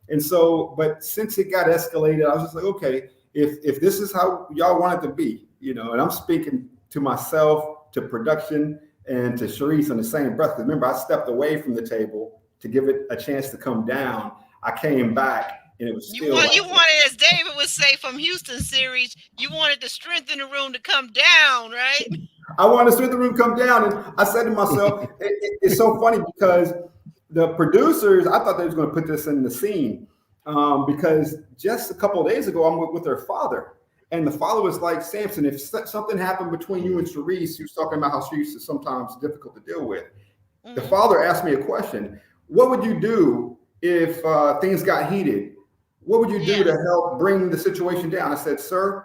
Speaker 4: And so, but since it got escalated, I was just like, okay, if this is how y'all want it to be, and I'm speaking to myself, to production, and to Sharice on the same breath. Because remember, I stepped away from the table to give it a chance to come down. I came back and it was still.
Speaker 2: You wanted, as David would say from Houston series, you wanted the strength in the room to come down, right?
Speaker 4: I wanted the strength in the room to come down. And I said to myself, it's so funny because the producers, I thought they was going to put this in the scene because just a couple of days ago, I'm with their father. And the father was like, Sampson, if something happened between you and Sharice, he was talking about how Sharice is sometimes difficult to deal with. Mm-hmm. The father asked me a question. What would you do if things got heated? What would you do to help bring the situation down? I said, sir,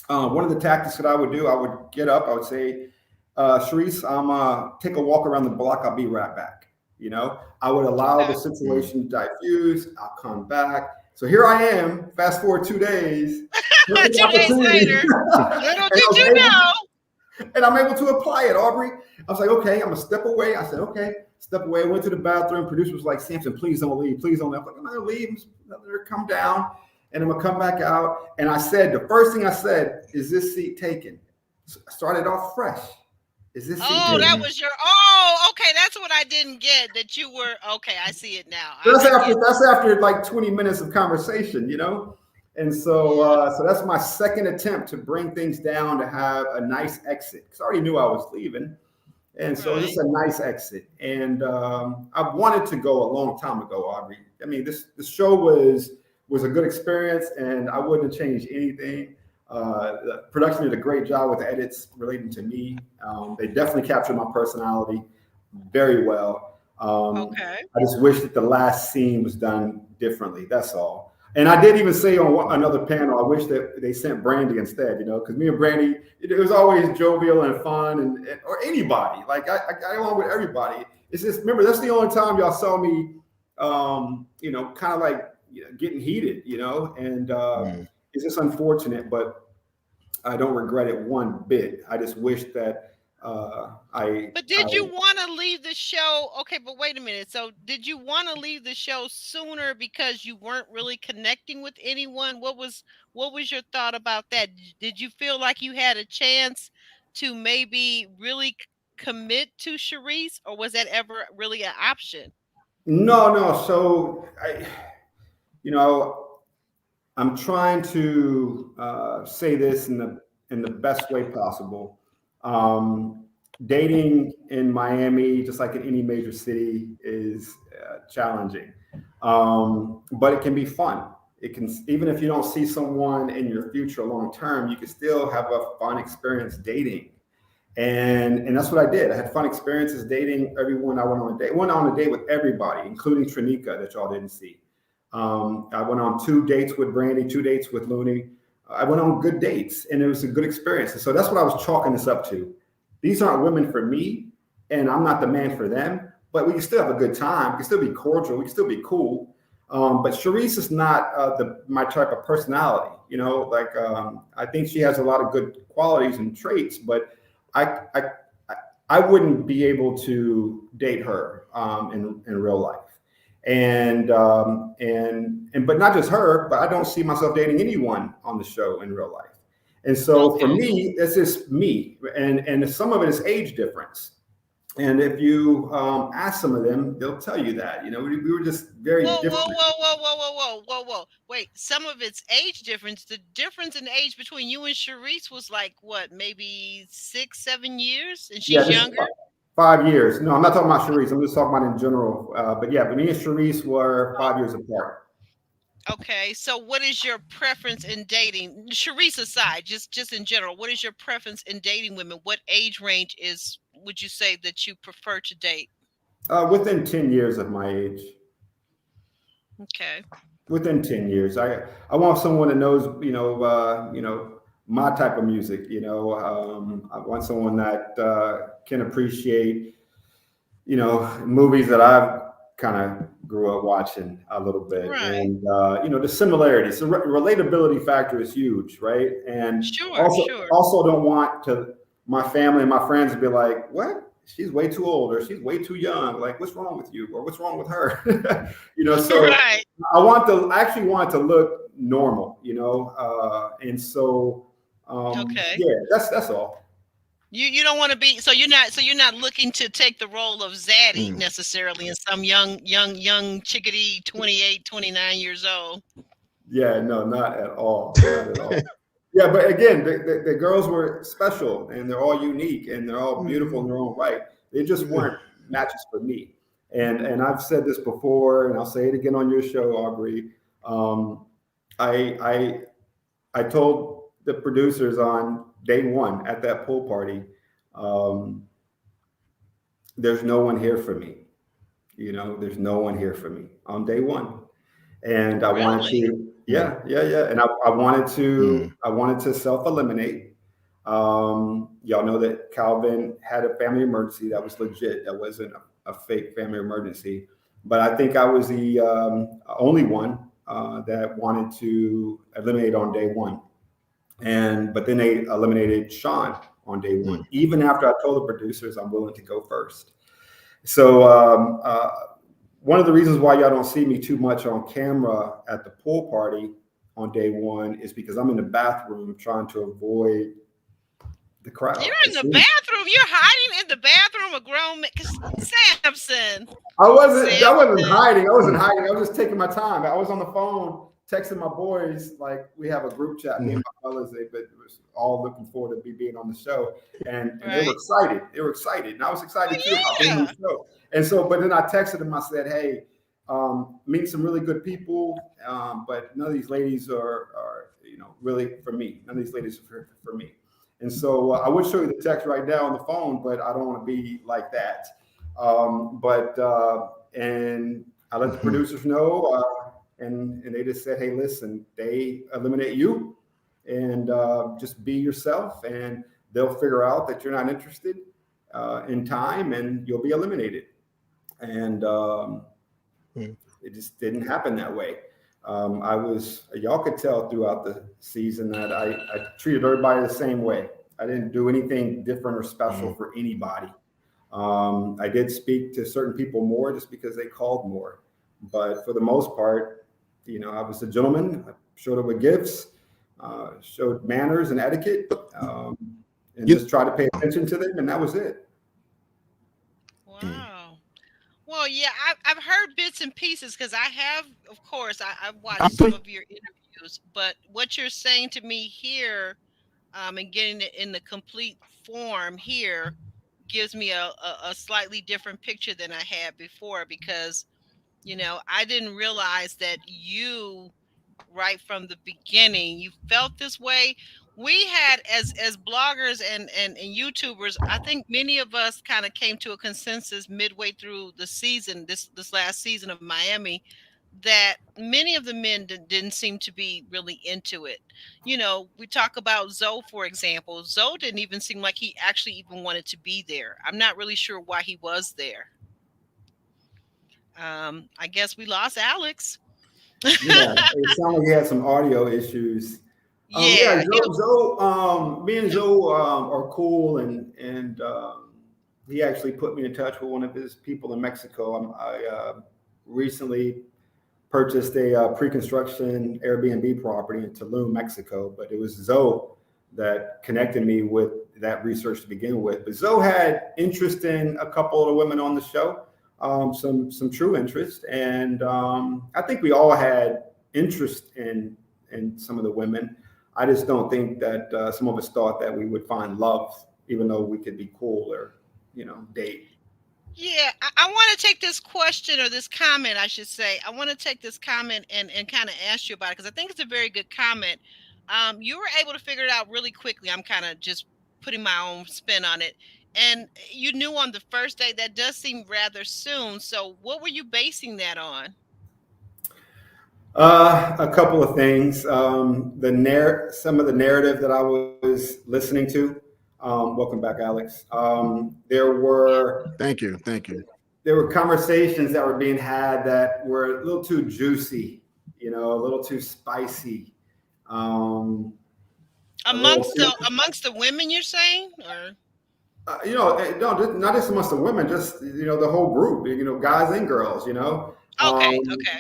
Speaker 4: one of the tactics that I would do, I would get up. I would say, Sharice, I'm take a walk around the block. I'll be right back. I would allow the situation to diffuse. I'll come back. So here I am. Fast forward 2 days.
Speaker 2: 2 days later, little did you know.
Speaker 4: And I'm able to apply it, Aubrey. I was like, okay, I'm gonna step away. I said, okay, step away. I went to the bathroom. Producer was like, Sampson, please don't leave. Please don't leave. I'm like, I'm not gonna leave. Let her come down. And I'm gonna come back out. And I said, the first thing I said, is this seat taken? So I started off fresh. Is this seat taken?
Speaker 2: That was your, okay. That's what I didn't get, that you were, okay, I see it now.
Speaker 4: That's after like 20 minutes of conversation, And so, so that's my second attempt to bring things down to have a nice exit. Because I already knew I was leaving. And so this is a nice exit. And I wanted to go a long time ago, Aubrey. I mean, this show was a good experience, and I wouldn't have changed anything. The production did a great job with the edits relating to me. They definitely captured my personality very well. I just wish that the last scene was done differently. That's all. And I did even say on another panel, I wish that they sent Brandy instead, you know, because me and Brandy, it was always jovial and fun, and or anybody. Like I got along with everybody. It's just, remember, that's the only time y'all saw me, you know, kind of like, you know, getting heated, you know, and it's just unfortunate, but I don't regret it one bit. I just wish that
Speaker 2: But did you want to leave the show? Okay, but wait a minute. So did you want to leave the show sooner because you weren't really connecting with anyone? What was your thought about that? Did you feel like you had a chance to maybe really commit to Sharice, or was that ever really an option?
Speaker 4: No. So you know, I'm trying to say this in the best way possible. Dating in Miami, just like in any major city, is challenging, but it can be fun. It can, even if you don't see someone in your future long term, you can still have a fun experience dating. And that's what I did. I had fun experiences dating everyone I went on a date. I went on a date with everybody, including Trinika, that y'all didn't see. I went on 2 dates with Brandy, 2 dates with Looney. I went on good dates, and it was a good experience. And so that's what I was chalking this up to. These aren't women for me, and I'm not the man for them, but we can still have a good time. We can still be cordial. We can still be cool. But Sharice is not my type of personality. You know, like I think she has a lot of good qualities and traits, but I wouldn't be able to date her in real life. And but not just her, but I don't see myself dating anyone on the show in real life. And so for me, it's just me, and some of it is age difference. And if you ask some of them, they'll tell you that, you know, we were just very different.
Speaker 2: Whoa. Wait, some of it's age difference. The difference in age between you and Sharice was like what, maybe 6-7 years, and she's younger.
Speaker 4: 5 years. No, I'm not talking about Sharice. I'm just talking about in general. But yeah, but me and Sharice were 5 years apart.
Speaker 2: Okay, so what is your preference in dating? Sharice aside, just in general, what is your preference in dating women? What age range would you say that you prefer to date?
Speaker 4: Within 10 years of my age.
Speaker 2: Okay.
Speaker 4: Within 10 years. I want someone that knows, you know, my type of music, you know. I want someone that can appreciate, you know, movies that I've kind of grew up watching a little bit.
Speaker 2: Right.
Speaker 4: And you know, the similarities, the relatability factor is huge, right? And also don't want my family and my friends to be like, what? She's way too old, or she's way too young. Like, what's wrong with you? Or what's wrong with her? You know, so I actually want it to look normal, you know? And so, yeah, that's all.
Speaker 2: You don't want to be, so you're not looking to take the role of Zaddy necessarily in some young chickadee 28, 29 years old.
Speaker 4: Yeah, no, not at all. Not at all. Yeah, but again, the girls were special, and they're all unique, and they're all beautiful in their own right. They just weren't matches for me. And I've said this before, and I'll say it again on your show, Aubrey. I told the producers on day one at that pool party, there's no one here for me. You know, there's no one here for me on day one. And I wanted to, yeah. And I wanted to self-eliminate. Y'all know that Calvin had a family emergency that was legit. That wasn't a fake family emergency. But I think I was the only one that wanted to eliminate on day one. But then they eliminated Sean on day one, even after I told the producers I'm willing to go first. So one of the reasons why y'all don't see me too much on camera at the pool party on day one is because I'm in the bathroom trying to avoid the crowd.
Speaker 2: You're in the bathroom. You're hiding in the bathroom, a grown man. Sampson.
Speaker 4: I wasn't hiding. I was just taking my time. I was on the phone texting my boys, like we have a group chat, me and my fellas, but it was all looking forward to me being on the show. And they were excited. They were excited. And I was excited too about being on the show. And so, but then I texted them, I said, hey, meet some really good people, but none of these ladies are really for me. None of these ladies are for me. And so I would show you the text right now on the phone, but I don't want to be like that. And I let the producers know, and they just said, hey, listen, they eliminate you, and just be yourself, and they'll figure out that you're not interested in time, and you'll be eliminated. And it just didn't happen that way. Y'all could tell throughout the season that I treated everybody the same way. I didn't do anything different or special for anybody. I did speak to certain people more just because they called more. But for the most part, I was a gentleman. I showed up with gifts, showed manners and etiquette, and just tried to pay attention to them, and that was it.
Speaker 2: Wow. Well, yeah, I've heard bits and pieces because I have, of course, I've watched some of your interviews. But what you're saying to me here, and getting it in the complete form here, gives me a slightly different picture than I had before, because I didn't realize that you, right from the beginning, you felt this way. We had, as bloggers and YouTubers, I think many of us kind of came to a consensus midway through the season, this last season of Miami, that many of the men didn't seem to be really into it. We talk about Zoe, for example. Zoe didn't even seem like he actually even wanted to be there. I'm not really sure why he was there. I guess we lost Alex.
Speaker 4: Yeah, it sounded like he had some audio issues.
Speaker 2: Yeah,
Speaker 4: Zoe, me and Zoe are cool, and he actually put me in touch with one of his people in Mexico. I recently purchased a pre-construction Airbnb property in Tulum, Mexico, but it was Zoe that connected me with that research to begin with. But Zoe had interest in a couple of the women on the show, some true interest, and I think we all had interest in some of the women. I just don't think that some of us thought that we would find love, even though we could be cool or date.
Speaker 2: Yeah, I want to take this question, or this comment, I should say. I want to take this comment and kind of ask you about it, because I think it's a very good comment. You were able to figure it out really quickly. I'm kind of just putting my own spin on it. And you knew on the first day. That does seem rather soon. So what were you basing that on?
Speaker 4: A couple of things. Some of the narrative that I was listening to. Welcome back, Alex. There were
Speaker 3: Thank you.
Speaker 4: There were conversations that were being had that were a little too juicy, a little too spicy.
Speaker 2: Amongst the women, you're saying, or?
Speaker 4: No, not just amongst the women, just the whole group, guys and girls,
Speaker 2: Okay.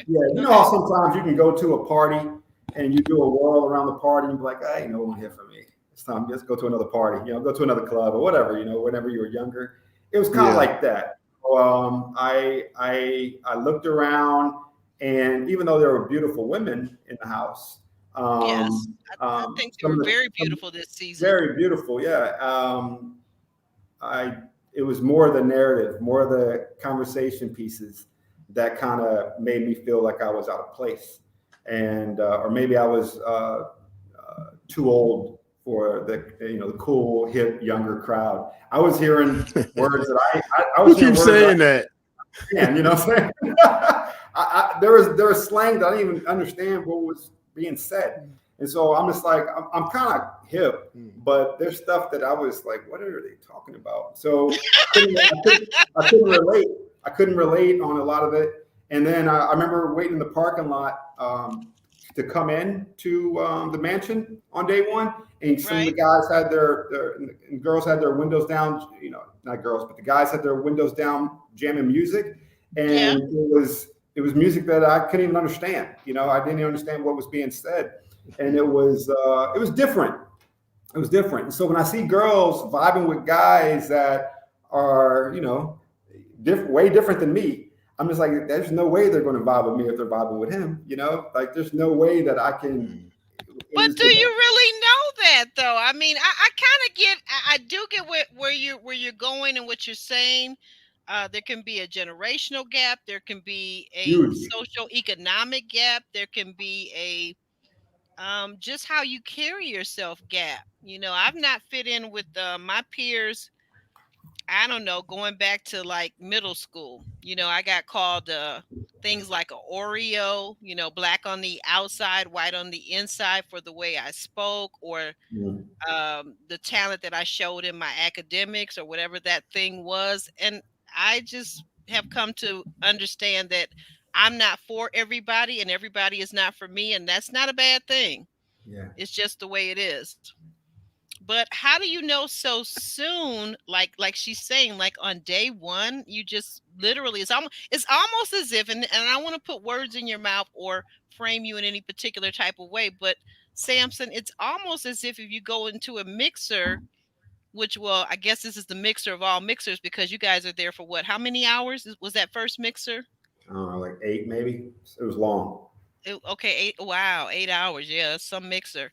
Speaker 4: Yeah, how sometimes you can go to a party and you do a whirl around the party and be like, hey, no one here for me. It's time, just go to another party, go to another club or whatever, whenever you were younger. It was kind of like that. I looked around, and even though there were beautiful women in the house,
Speaker 2: yes, I think they were very beautiful this season.
Speaker 4: Very beautiful, yeah. It was more the narrative, more the conversation pieces that kind of made me feel like I was out of place, and or maybe I was too old for the cool, hip, younger crowd. I was hearing words that I was.
Speaker 3: You keep saying that.
Speaker 4: Yeah, what I'm saying? There was slang that I didn't even understand what was being said. And so I'm just like, I'm kind of hip, but there's stuff that I was like, what are they talking about? So I couldn't relate. I couldn't relate on a lot of it. And then I remember waiting in the parking lot to come in to the mansion on day one. And some of the guys had and girls had their windows down, not girls, but the guys had their windows down jamming music. And it was music that I couldn't even understand. I didn't even understand what was being said. And it was different. It was different. And so when I see girls vibing with guys that are, way different than me, I'm just like, there's no way they're going to vibe with me if they're vibing with him. You know, like there's no way that I can.
Speaker 2: But do you really know that though? I mean, I kind of get, I do get where you're going and what you're saying. There can be a generational gap. There can be a
Speaker 4: Huge.
Speaker 2: social economic gap. There can be a just how you carry yourself gap. You know, I've not fit in with my peers. I don't know, going back to like middle school. You know, I got called things like a Oreo. You know, black on the outside, white on the inside for the way I spoke, or the talent that I showed in my academics, or whatever that thing was. And I just have come to understand that I'm not for everybody, and everybody is not for me, and that's not a bad thing.
Speaker 4: Yeah.
Speaker 2: It's just the way it is. But how do you know so soon? Like she's saying, like on day one, you just literally, it's almost as if, and I don't want to put words in your mouth or frame you in any particular type of way, but Sampson, it's almost as if you go into a mixer, which, well, I guess this is the mixer of all mixers, because you guys are there for what? How many hours was that first mixer?
Speaker 4: I don't know, like 8 maybe. It was long.
Speaker 2: Okay, 8. Wow, 8 hours. Yeah, some mixer.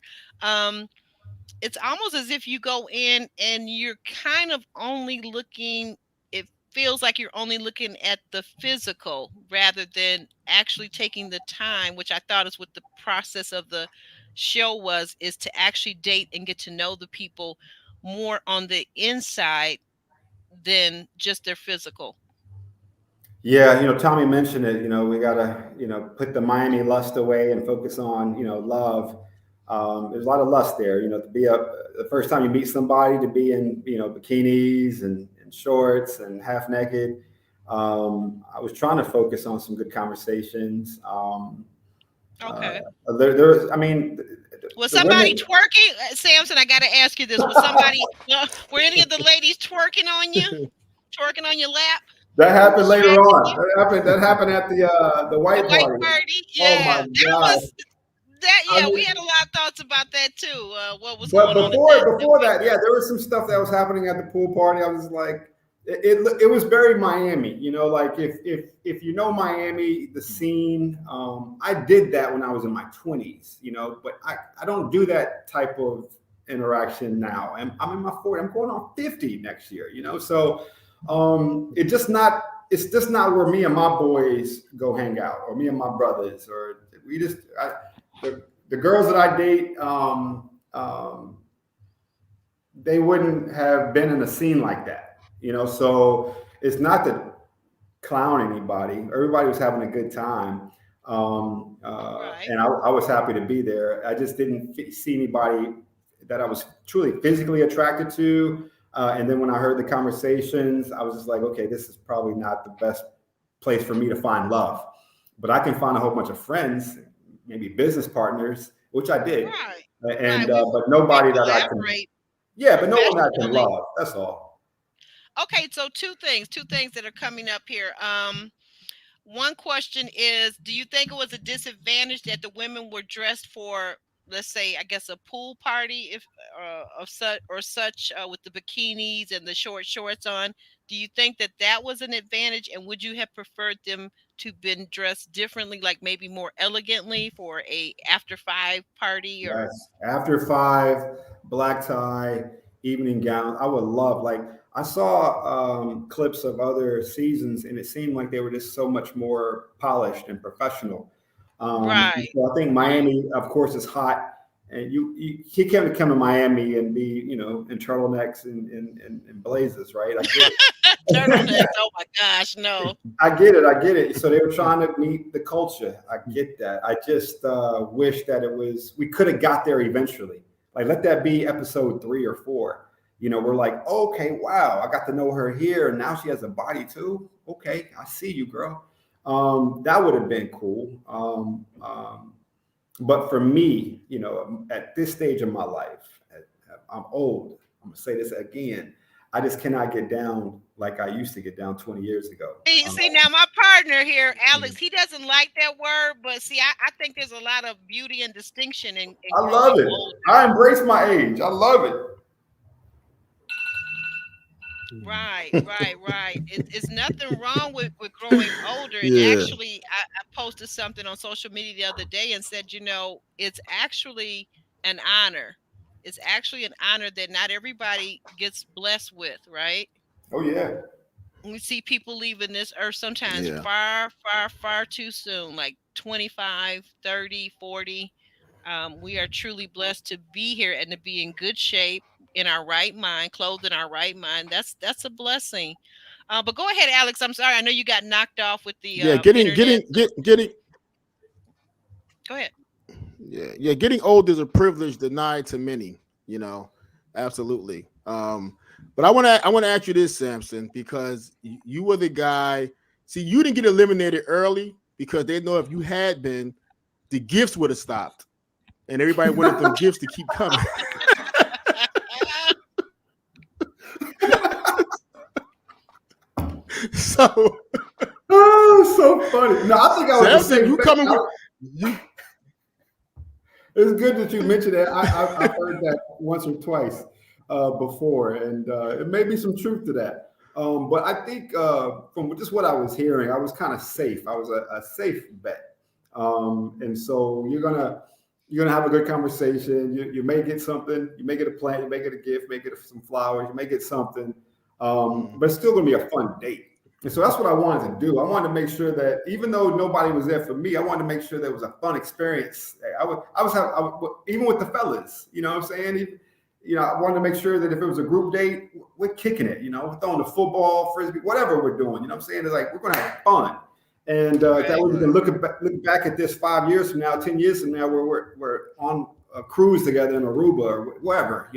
Speaker 2: It's almost as if you go in and you're kind of only looking, it feels like you're only looking at the physical rather than actually taking the time, which I thought is what the process of the show was, is to actually date and get to know the people more on the inside than just their physical.
Speaker 4: Yeah, Tommy mentioned it. We gotta, put the Miami lust away and focus on, love. There's a lot of lust there. To be the first time you meet somebody, to be in, bikinis and shorts and half naked. I was trying to focus on some good conversations.
Speaker 2: Okay.
Speaker 4: I mean,
Speaker 2: was somebody twerking, Sampson? I got to ask you this: was somebody? Were any of the ladies twerking on you, twerking on your lap?
Speaker 4: That happened later on. That happened at the white party.
Speaker 2: Yeah,
Speaker 4: oh my God.
Speaker 2: We had a lot of thoughts about that too. What was
Speaker 4: going
Speaker 2: on?
Speaker 4: Before that, yeah, there was some stuff that was happening at the pool party. I was like, it was very Miami. Like if you know Miami, the scene. I did that when I was in my 20s. But I don't do that type of interaction now. I'm in my 40s. I'm going on 50 next year. So. It's just not where me and my boys go hang out, or me and my brothers, or we just the girls that I date, they wouldn't have been in a scene like that, so it's not to clown anybody. Everybody was having a good time.
Speaker 2: Right.
Speaker 4: And I was happy to be there. I just didn't see anybody that I was truly physically attracted to. And then when I heard the conversations, I was just like, okay, this is probably not the best place for me to find love. But I can find a whole bunch of friends, maybe business partners, which I did.
Speaker 2: Right.
Speaker 4: And but nobody that I can. Yeah, but no one that I can love. That's all.
Speaker 2: Okay, so two things that are coming up here. One question is, do you think it was a disadvantage that the women were dressed for, let's say, I guess, a pool party, if of such with the bikinis and the short shorts on? Do you think that was an advantage, and would you have preferred them to been dressed differently, like maybe more elegantly for a after 5 party? Or
Speaker 4: yes, after 5, black tie, evening gown? I would love, like, I saw clips of other seasons, and it seemed like they were just so much more polished and professional.
Speaker 2: Right.
Speaker 4: So I think Miami, of course, is hot, and you can't come to Miami and be, in turtlenecks and blazers, right? I get it.
Speaker 2: Turtlenecks. Oh my gosh, no.
Speaker 4: I get it. So they were trying to meet the culture. I get that. I just wish that we could have got there eventually. Like, let that be episode 3 or 4. We're like, okay, wow, I got to know her here, and now she has a body too. Okay, I see you, girl. That would have been cool. But for me, at this stage of my life, I'm old. I'm gonna say this again. I just cannot get down like I used to get down 20 years ago.
Speaker 2: See, now my partner here, Alex, he doesn't like that word, but see, I think there's a lot of beauty and distinction in
Speaker 4: I love it.
Speaker 2: older.
Speaker 4: I embrace my age. I love it.
Speaker 2: Right. It's nothing wrong with growing older. And actually, I posted something on social media the other day and said, it's actually an honor. It's actually an honor that not everybody gets blessed with, right?
Speaker 4: Oh, yeah.
Speaker 2: We see people leaving this earth sometimes far, far, far too soon, like 25, 30, 40. We are truly blessed to be here and to be in good shape, in our right mind, clothed in our right mind. That's a blessing. But go ahead, Alex. I'm sorry. I know you got knocked off with the
Speaker 3: getting.
Speaker 2: Go ahead.
Speaker 3: Yeah, getting old is a privilege denied to many. Absolutely. But I want to ask you this, Sampson, because you were the guy. See, you didn't get eliminated early because they know if you had been, the gifts would have stopped, and everybody wanted them gifts to keep coming. So
Speaker 4: funny. No, I think I was
Speaker 3: Sampson, you coming with you.
Speaker 4: It's good that you mentioned that. I've heard that once or twice before, and it may be some truth to that. But I think from just what I was hearing, I was kind of safe. I was a safe bet, and so you're gonna have a good conversation. You may get something. You may get a plant. You may get a gift. You may get some flowers. You may get something, but it's still gonna be a fun date. And so that's what I wanted to do. I wanted to make sure that even though nobody was there for me, I wanted to make sure there was a fun experience. I was even with the fellas, you know what I'm saying? I wanted to make sure that if it was a group date, we're kicking it, we're throwing the football, frisbee, whatever we're doing, you know what I'm saying? It's like, we're going to have fun. And that way we can look back at this 5 years from now, 10 years from now, where we're on a cruise together in Aruba or wherever,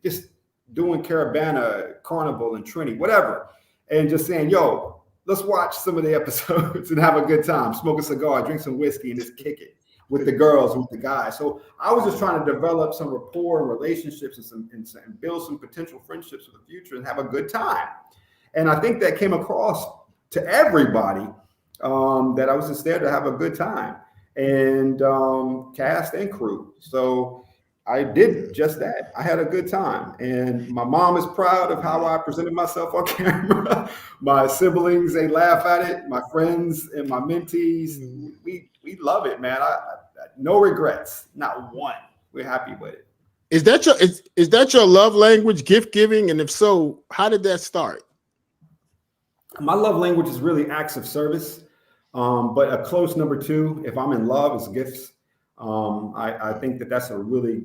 Speaker 4: just doing Caravana, Carnival and Trini, whatever. And just saying, yo, let's watch some of the episodes and have a good time, smoke a cigar, drink some whiskey, and just kick it with the girls, with the guys. So I was just trying to develop some rapport and relationships and build some potential friendships for the future and have a good time. And I think that came across to everybody that I was just there to have a good time, and cast and crew. So I did just that. I had a good time, and my mom is proud of how I presented myself on camera. My siblings, they laugh at it. My friends and my mentees, we love it, man. I no regrets, not one. We're happy with it.
Speaker 3: Is that your love language, gift giving? And if so, how did that start?
Speaker 4: My love language is really acts of service, but a close number two, if I'm in love, is gifts. I think that's a really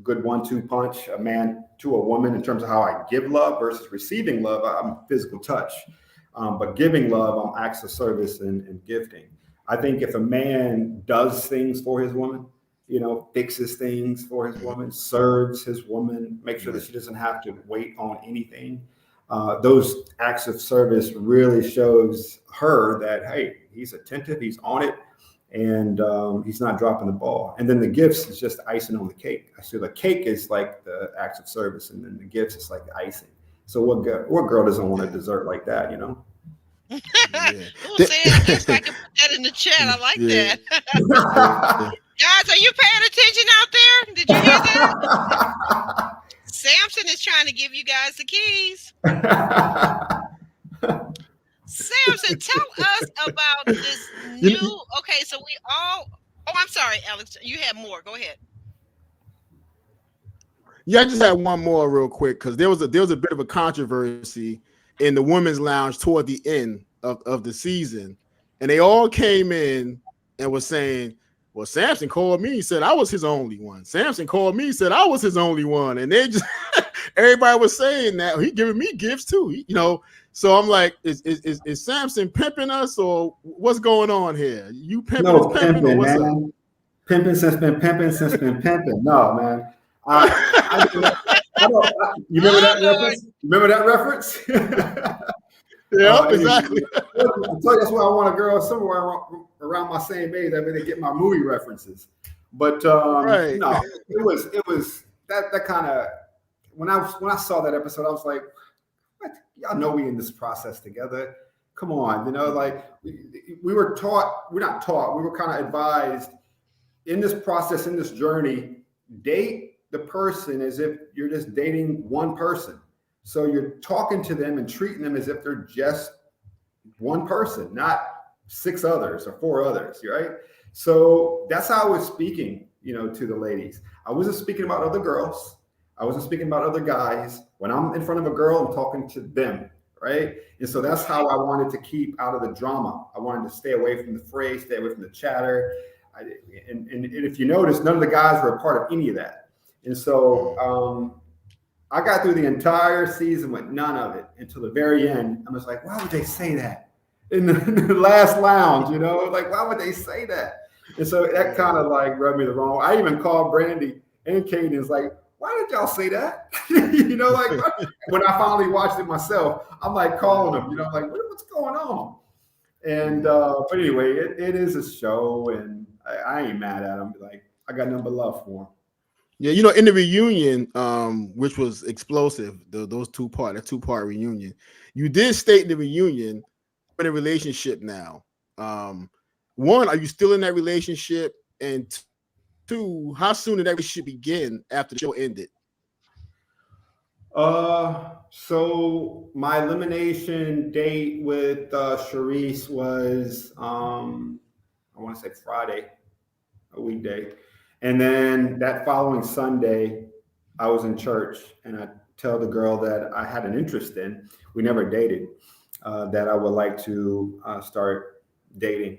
Speaker 4: good 1-2 punch, a man to a woman, in terms of how I give love versus receiving love. I'm physical touch, but giving love, I'm acts of service and gifting. I think if a man does things for his woman, fixes things for his woman, serves his woman, make sure that she doesn't have to wait on anything, those acts of service really shows her that, hey, he's attentive, he's on it, and he's not dropping the ball. And then the gifts is just icing on the cake. I see the cake is like the acts of service, and then the gifts is like the icing. So what girl doesn't want a dessert like that,
Speaker 2: Yeah. Ooh, I can put that in the chat. I like that. Guys, are you paying attention out there? Did you hear that? Sampson is trying to give you guys the keys. Samson, tell us about this new. Okay, so we all. Oh, I'm sorry, Alex. You had more. Go ahead.
Speaker 3: Yeah, I just had one more real quick, because there was a bit of a controversy in the women's lounge toward the end of the season, and they all came in and was saying, well, Sampson called me and said I was his only one. Sampson called me and said I was his only one. And they just everybody was saying that he giving me gifts too, So I'm like, is Sampson pimping us, or what's going on here? You pimping
Speaker 4: no,
Speaker 3: us pimping, or what's
Speaker 4: man.
Speaker 3: up?
Speaker 4: Pimping since been pimping. No, man. You remember that reference? Remember that reference?
Speaker 3: Yeah, exactly.
Speaker 4: I tell you, that's why I want a girl somewhere around my same age. I mean, to get my movie references. But
Speaker 3: right.
Speaker 4: No, it was that kind of, when I saw that episode, I was like, what? Y'all know we in this process together. Come on, like we were taught. We're not taught. We were kind of advised in this process, in this journey, date the person as if you're just dating one person. So you're talking to them and treating them as if they're just one person, not 6 others or 4 others, right? So that's how I was speaking, to the ladies. I wasn't speaking about other girls. I wasn't speaking about other guys. When I'm in front of a girl, I'm talking to them, right? And so that's how I wanted to keep out of the drama. I wanted to stay away from the fray, stay away from the chatter. And if you notice, none of the guys were a part of any of that. And so I got through the entire season with none of it until the very end. I was like, why would they say that in the last lounge? Like, why would they say that? And so that kind of like rubbed me the wrong way. I even called Brandy and Katie and was like, why did y'all say that? Like when I finally watched it myself, I'm like calling them, like, what's going on? And but anyway, it is a show, and I ain't mad at them. Like, I got nothing but love for them.
Speaker 3: Yeah, in the reunion, which was explosive, that two-part reunion, you did state in the reunion in a relationship now. One, are you still in that relationship? And two, how soon did that relationship begin after the show ended?
Speaker 4: So my elimination date with Charisse was I want to say Friday, a weekday. And then that following Sunday, I was in church and I tell the girl that I had an interest in, we never dated, that I would like to start dating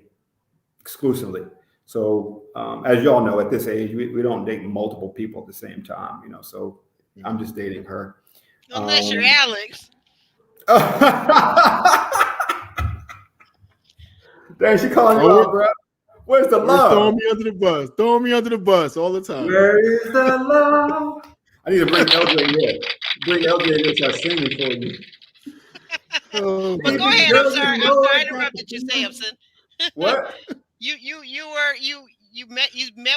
Speaker 4: exclusively. So as y'all know, at this age, we don't date multiple people at the same time, so I'm just dating her.
Speaker 2: Unless you're Alex.
Speaker 4: Dang, she calling you out, bro. Where's the love?
Speaker 3: Throwing me under the bus. Throwing me under the bus all the time.
Speaker 4: Where is the love? I need to bring LJ here. Bring LJ here to start singing for you.
Speaker 2: But go ahead. I'm sorry I interrupted you, Sampson.
Speaker 4: What?
Speaker 2: You met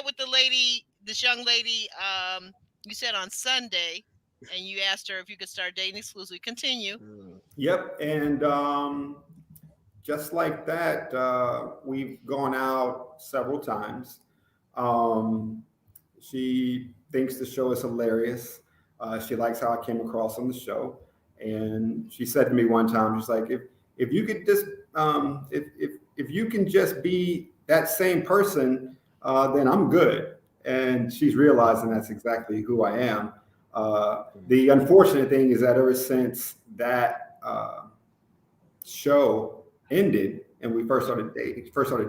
Speaker 2: with the lady, this young lady. You said on Sunday, and you asked her if you could start dating exclusively. Continue.
Speaker 4: Yep, and just like that, we've gone out several times. She thinks the show is hilarious. She likes how I came across on the show, and she said to me one time, she's like, if you could just if you can just be that same person, then I'm good. And she's realizing that's exactly who I am. The unfortunate thing is that ever since that show ended and we first started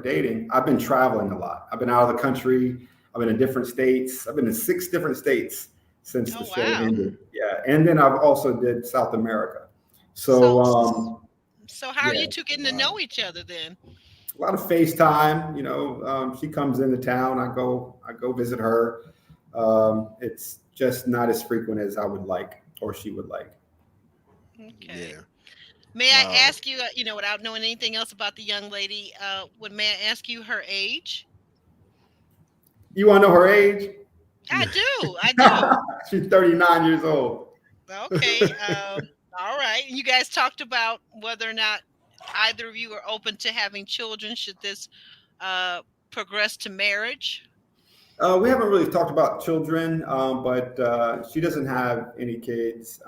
Speaker 4: dating, I've been traveling a lot. I've been out of the country. I've been in different states. I've been in 6 different states since the show ended. Yeah, and then I've also did South America. So
Speaker 2: how are you two getting to know each other then?
Speaker 4: A lot of FaceTime. She comes into town. I go visit her. It's just not as frequent as I would like or she would like.
Speaker 2: Okay.
Speaker 3: Yeah.
Speaker 2: May I ask you, without knowing anything else about the young lady, may I ask you her age?
Speaker 4: You want to know her age?
Speaker 2: I do.
Speaker 4: She's 39 years old.
Speaker 2: Okay. All right. You guys talked about whether or not either of you are open to having children. Should this progress to marriage?
Speaker 4: We haven't really talked about children, but she doesn't have any kids.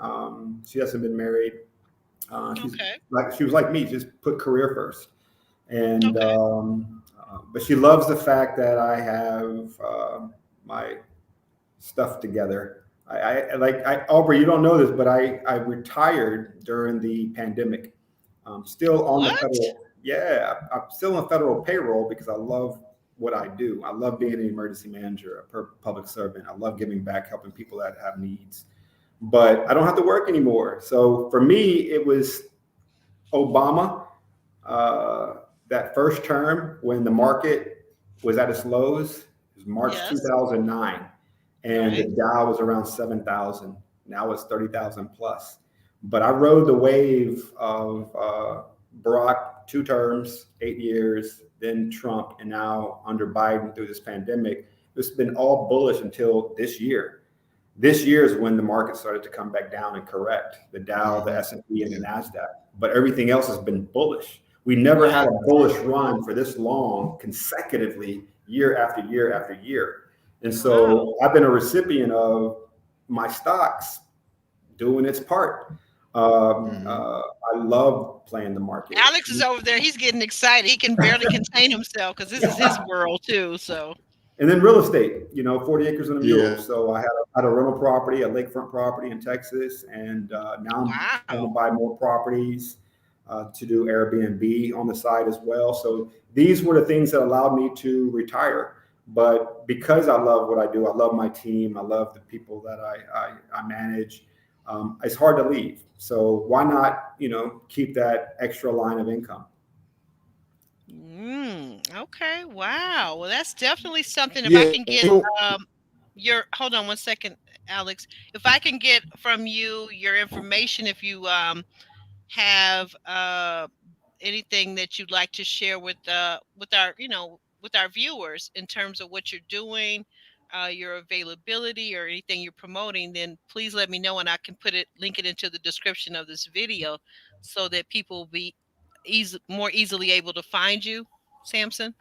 Speaker 4: She hasn't been married. She was like me, just put career first. And but she loves the fact that I have my stuff together. Aubrey, you don't know this, but I retired during the pandemic. I'm still on the federal. Yeah, I'm still on federal payroll because I love what I do. I love being an emergency manager, a public servant. I love giving back, helping people that have needs. But I don't have to work anymore. So for me, it was Obama, that first term when the market was at its lows. It was March 2009. And the Dow was around 7,000. Now it's 30,000 plus. But I rode the wave of Barack, 2 terms, 8 years, then Trump, and now under Biden through this pandemic. It's been all bullish until this year. This year is when the market started to come back down and correct. The Dow, the S&P, and the NASDAQ. But everything else has been bullish. We never had a bullish run for this long consecutively, year after year after year. And so I've been a recipient of my stocks doing its part. I love play in the market.
Speaker 2: Alex is over there. He's getting excited. He can barely contain himself because this is his world too. So.
Speaker 4: And then real estate, 40 acres and a mule.
Speaker 3: Yeah.
Speaker 4: So I had a rental property, a lakefront property in Texas, and now I'm trying to buy more properties to do Airbnb on the side as well. So these were the things that allowed me to retire. But because I love what I do, I love my team, I love the people that I manage, it's hard to leave. So why not, keep that extra line of income?
Speaker 2: Okay. Wow. Well, that's definitely something. If
Speaker 3: Yeah.
Speaker 2: I can get hold on one second, Alex. If I can get from you your information, if you have anything that you'd like to share with our with our viewers in terms of what you're doing, your availability or anything you're promoting, then please let me know and I can link it into the description of this video so that people will be more easily able to find you, Sampson.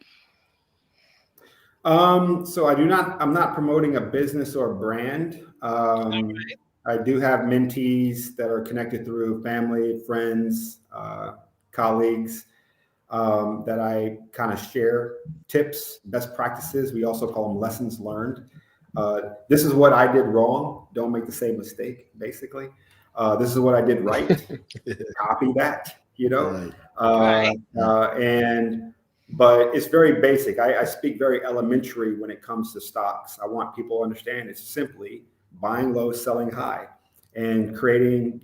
Speaker 4: So I'm not promoting a business or a brand. I do have mentees that are connected through family, friends, colleagues, that I kind of share tips, best practices. We also call them lessons learned. This is what I did wrong. Don't make the same mistake, basically. This is what I did right. Copy that,
Speaker 3: Right.
Speaker 4: But it's very basic. I speak very elementary when it comes to stocks. I want people to understand it's simply buying low, selling high, and creating,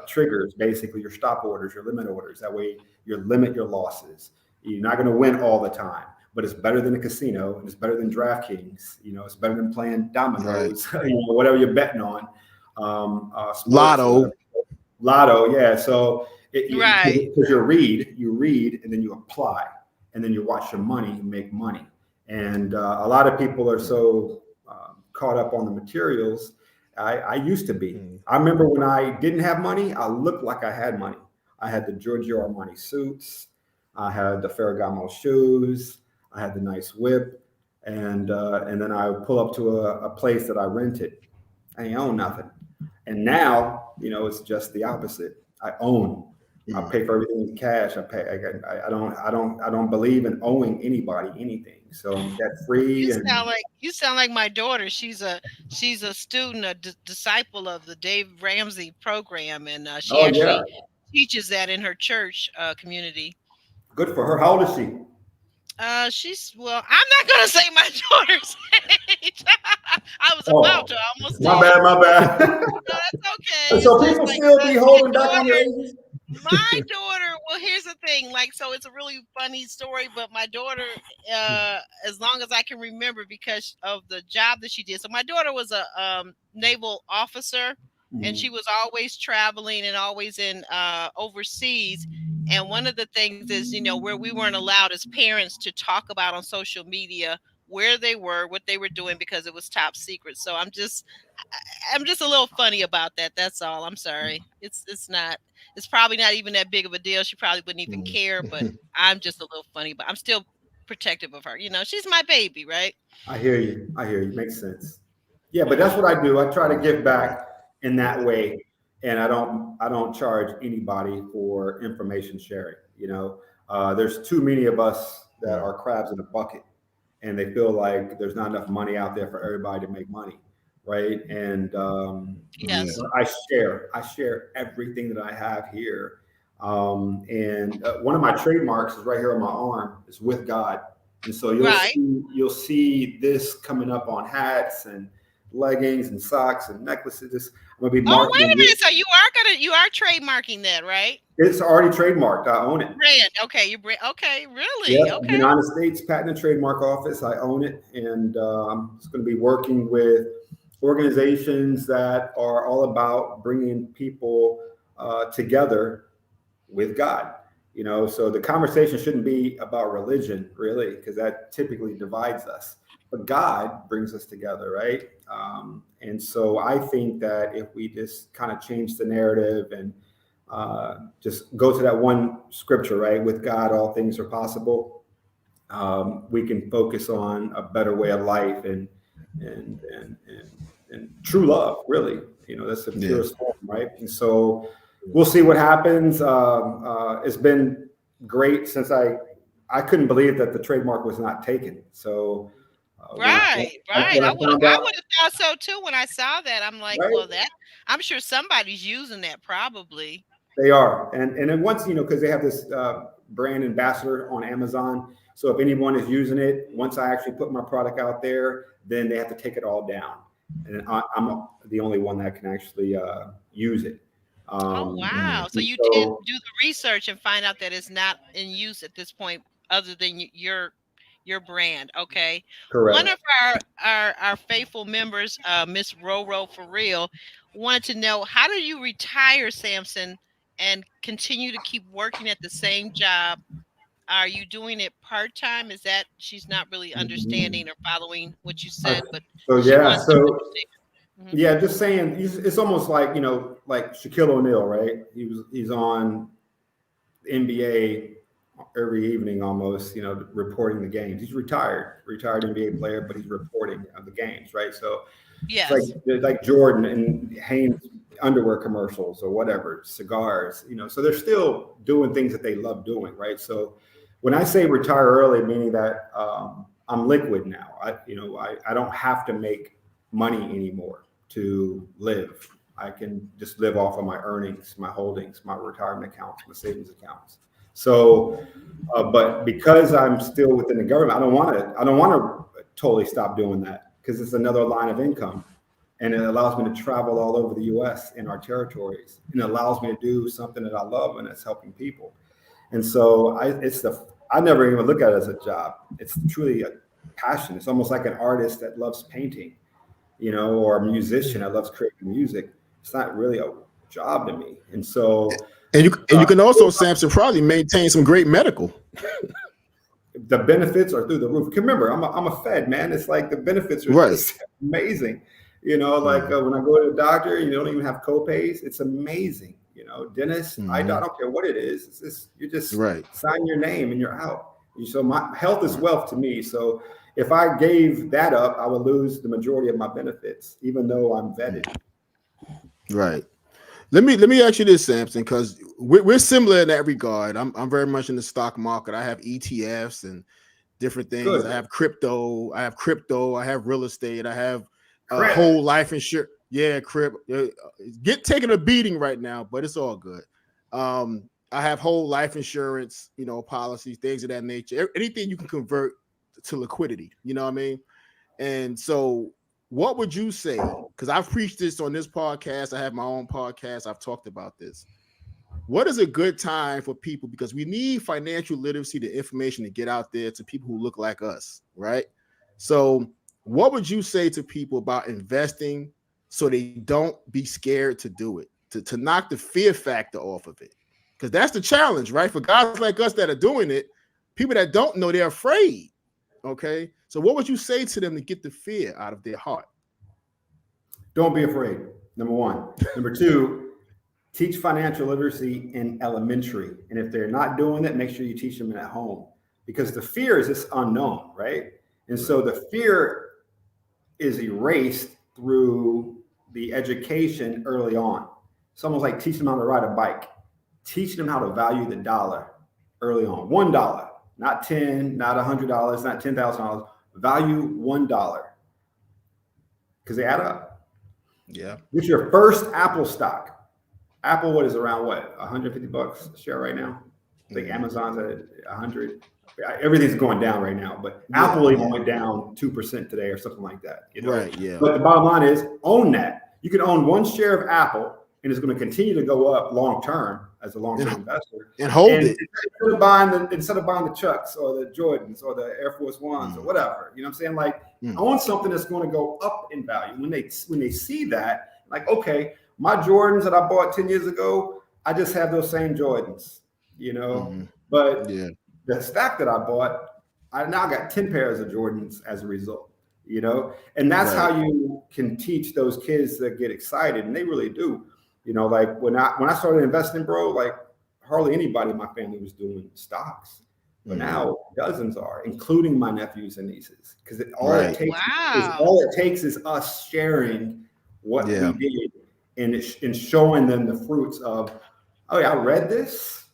Speaker 4: triggers, basically your stop orders, your limit orders. That way you limit your losses. You're not going to win all the time, but it's better than a casino, and it's better than DraftKings. It's better than playing dominoes, right. Whatever you're betting on.
Speaker 3: Lotto.
Speaker 4: Yeah. So because you read, and then you apply, and then you watch your money make money. And a lot of people are so caught up on the materials. I used to be. I remember when I didn't have money, I looked like I had money. I had the Giorgio Armani suits. I had the Ferragamo shoes. I had the nice whip. And then I would pull up to a place that I rented. I ain't own nothing. And now, it's just the opposite. I own. I pay for everything in cash. I don't believe in owing anybody anything. So I'm debt free.
Speaker 2: You sound like my daughter. She's a student, a disciple of the Dave Ramsey program, and she teaches that in her church community.
Speaker 4: Good for her. How old is she?
Speaker 2: I'm not gonna say my daughter's age. I was about to almost.
Speaker 4: My bad.
Speaker 2: No, that's okay.
Speaker 4: So people still be holding back on their ages?
Speaker 2: My daughter, well, here's the thing. So it's a really funny story, but my daughter, as long as I can remember, because of the job that she did. So my daughter was a naval officer, and she was always traveling and always in overseas. And one of the things is, where we weren't allowed as parents to talk about on social media where they were, what they were doing, because it was top secret. So I'm just a little funny about that. That's all. I'm sorry. It's probably not even that big of a deal. She probably wouldn't even care, but I'm just a little funny, but I'm still protective of her. She's my baby, right?
Speaker 4: I hear you. Makes sense. Yeah, but that's what I do. I try to give back in that way. And I don't charge anybody for information sharing. There's too many of us that are crabs in a bucket, and they feel like there's not enough money out there for everybody to make money, right? And
Speaker 2: yes,
Speaker 4: I share everything that I have here. And one of my trademarks is right here on my arm. It's with God, and so you'll see this coming up on hats and leggings and socks and necklaces. I'm gonna be
Speaker 2: wait a minute. So you are trademarking that, right?
Speaker 4: It's already trademarked. I own it.
Speaker 2: Brand. Okay. Okay. Really?
Speaker 4: Yeah.
Speaker 2: Okay.
Speaker 4: United States Patent and Trademark Office. I own it, and I'm just going to be working with organizations that are all about bringing people together with God. So the conversation shouldn't be about religion, really, because that typically divides us. But God brings us together, right? And so I think that if we just kind of change the narrative and just go to that one scripture, right? With God, all things are possible. We can focus on a better way of life and true love, really. That's the purest form, right? And so we'll see what happens. It's been great since I couldn't believe that the trademark was not taken. So
Speaker 2: right. I would have thought so too when I saw that. I'm like,
Speaker 4: right?
Speaker 2: well, I'm sure somebody's using that probably.
Speaker 4: They are, and then once because they have this brand ambassador on Amazon. So if anyone is using it, once I actually put my product out there, then they have to take it all down, and I'm the only one that can actually use it.
Speaker 2: Oh wow! So you did do the research and find out that it's not in use at this point, other than your brand. Okay.
Speaker 4: Correct.
Speaker 2: One of our faithful members, Miss Roro for real, wanted to know, how do you retire, Sampson, and continue to keep working at the same job? Are you doing it part-time? Is that she's not really understanding or following what you said, but
Speaker 4: so
Speaker 2: she wants to understand.
Speaker 4: Yeah, just saying, it's almost like like Shaquille O'Neal, right? He's on NBA every evening almost, reporting the games. He's retired NBA player, but he's reporting the games, right? So
Speaker 2: yes,
Speaker 4: it's like Jordan and Hanes underwear commercials or whatever, cigars, so they're still doing things that they love doing, right? So when I say retire early, meaning that I'm liquid now. I don't have to make money anymore to live. I can just live off of my earnings, my holdings, my retirement accounts, my savings accounts. So, but because I'm still within the government, I don't want to totally stop doing that, because it's another line of income, and it allows me to travel all over the U.S. in our territories, and it allows me to do something that I love, and it's helping people. And so I never even look at it as a job. It's truly a passion. It's almost like an artist that loves painting, or a musician that loves creating music. It's not really a job to me. And so,
Speaker 3: and you can also, Sampson, probably maintain some great medical.
Speaker 4: The benefits are through the roof. Remember, I'm a Fed, man. It's like the benefits are just amazing. When I go to the doctor, you don't even have copays. It's amazing. Dentist, I don't care what it is. It's just, you just sign your name and you're out. So my health is wealth to me. So if I gave that up, I would lose the majority of my benefits, even though I'm vetted.
Speaker 3: Right. Let me ask you this, Sampson, because we're similar in that regard. I'm very much in the stock market. I have ETFs and different things. Good. I have crypto. I have real estate. I have whole life insurance. Yeah, taking a beating right now, but it's all good. I have whole life insurance, policies, things of that nature. Anything you can convert to liquidity. You know what I mean? And so, what would you say? Because I've preached this on this podcast. I have my own podcast. I've talked about this. What is a good time for people? Because we need financial literacy, the information to get out there to people who look like us, right? So what would you say to people about investing so they don't be scared to do it, to knock the fear factor off of it? Because that's the challenge, right? For guys like us that are doing it, people that don't know, they're afraid, okay? So what would you say to them to get the fear out of their heart?
Speaker 4: Don't be afraid, number one. Number two, teach financial literacy in elementary. And if they're not doing it, make sure you teach them at home, because the fear is this unknown, right? And so the fear is erased through the education early on. It's almost like teaching them how to ride a bike, teaching them how to value the dollar early on. $1, not 10, not $100, not $10,000. Value $1, because they add up.
Speaker 3: Yeah.
Speaker 4: What's your first Apple stock? Apple, what is around $150 a share right now? I think Amazon's at 100. Everything's going down right now, but Apple even went down 2% today or something like that.
Speaker 3: Right. Yeah.
Speaker 4: But the bottom line is, own that. You can own one share of Apple, and it's going to continue to go up long term as a long term investor.
Speaker 3: And hold it.
Speaker 4: Instead of buying the Chucks or the Jordans or the Air Force Ones or whatever, you know what I'm saying? Like, own something that's going to go up in value. When they see that, like, okay, my Jordans that I bought 10 years ago, I just have those same Jordans, but the stack that I bought, I now got 10 pairs of Jordans as a result, and that's how you can teach those kids that get excited, and they really do. Like when I started investing, bro, like hardly anybody in my family was doing stocks, but now dozens are, including my nephews and nieces, because all it takes is us sharing what we did and showing them the fruits of oh yeah, I read this,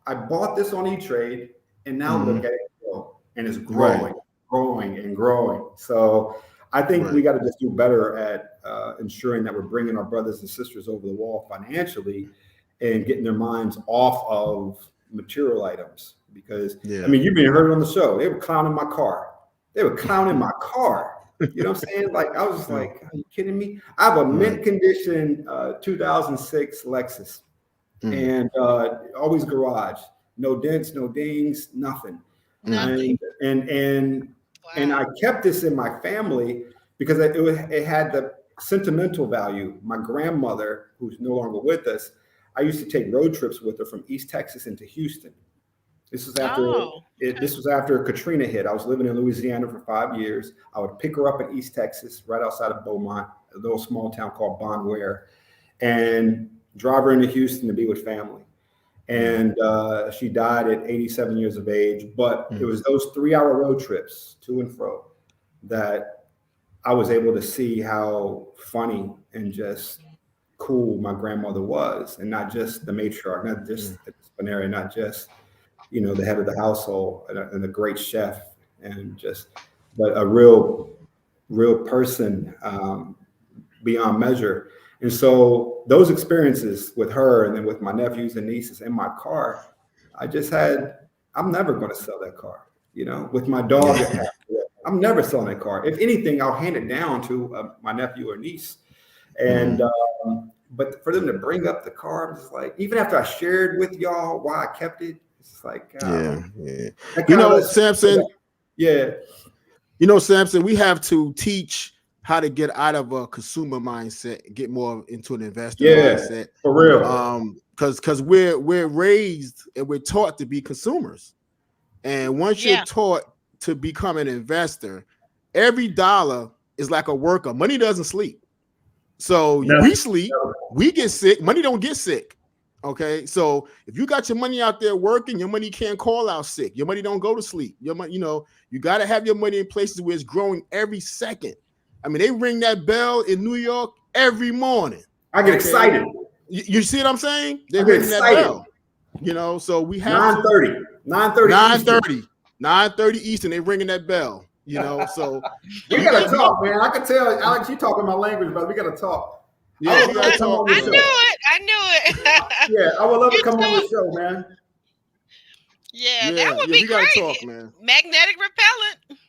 Speaker 4: I bought this on E-Trade, and now look at it grow, and it's growing, growing, and growing. So I think we got to just do better at ensuring that we're bringing our brothers and sisters over the wall financially and getting their minds off of material items. Because I mean, you've been heard on the show, they were clowning my car. They were clowning my car. You know what I'm saying? Like, I was just like, are you kidding me? I have a mint condition 2006 Lexus, and always garage, no dents, no dings, nothing. And I kept this in my family because it had the sentimental value. My grandmother, who's no longer with us, I used to take road trips with her from East Texas into Houston. This was after this was after Katrina hit. I was living in Louisiana for 5 years. I would pick her up in East Texas, right outside of Beaumont, a little small town called Bonware, and drive her into Houston to be with family. And she died at 87 years of age. But it was those 3-hour road trips to and fro that I was able to see how funny and just cool my grandmother was, and not just the matriarch, not just the disciplinarian, not just the head of the household and a great chef, and but a real person beyond measure. And so those experiences with her, and then with my nephews and nieces in my car, I'm never going to sell that car. With my dog, I'm never selling that car. If anything, I'll hand it down to my nephew or niece. And but for them to bring up the car, I'm just like, even after I shared with y'all why I kept it, it's like,
Speaker 3: Sampson. Sampson, we have to teach how to get out of a consumer mindset, get more into an investor mindset.
Speaker 4: For real.
Speaker 3: Because we're raised and we're taught to be consumers. And once you're taught to become an investor, every dollar is like a worker. Money doesn't sleep. So we sleep, we get sick, money don't get sick. Okay. So if you got your money out there working, your money can't call out sick. Your money don't go to sleep. Your money, you got to have your money in places where it's growing every second. I mean, they ring that bell in New York every morning.
Speaker 4: I get excited.
Speaker 3: You see what I'm saying? They ring that bell. So we have 9:30 Eastern, they ringing that bell. So
Speaker 4: we gotta talk, man. I can tell, Alex, you talking my language, but we gotta talk.
Speaker 3: Yeah, we gotta talk.
Speaker 2: I knew it.
Speaker 4: Yeah, I would love to come on the show, man.
Speaker 2: Yeah, that would be
Speaker 3: we
Speaker 2: great.
Speaker 3: Gotta talk, man.
Speaker 2: Magnetic repellent.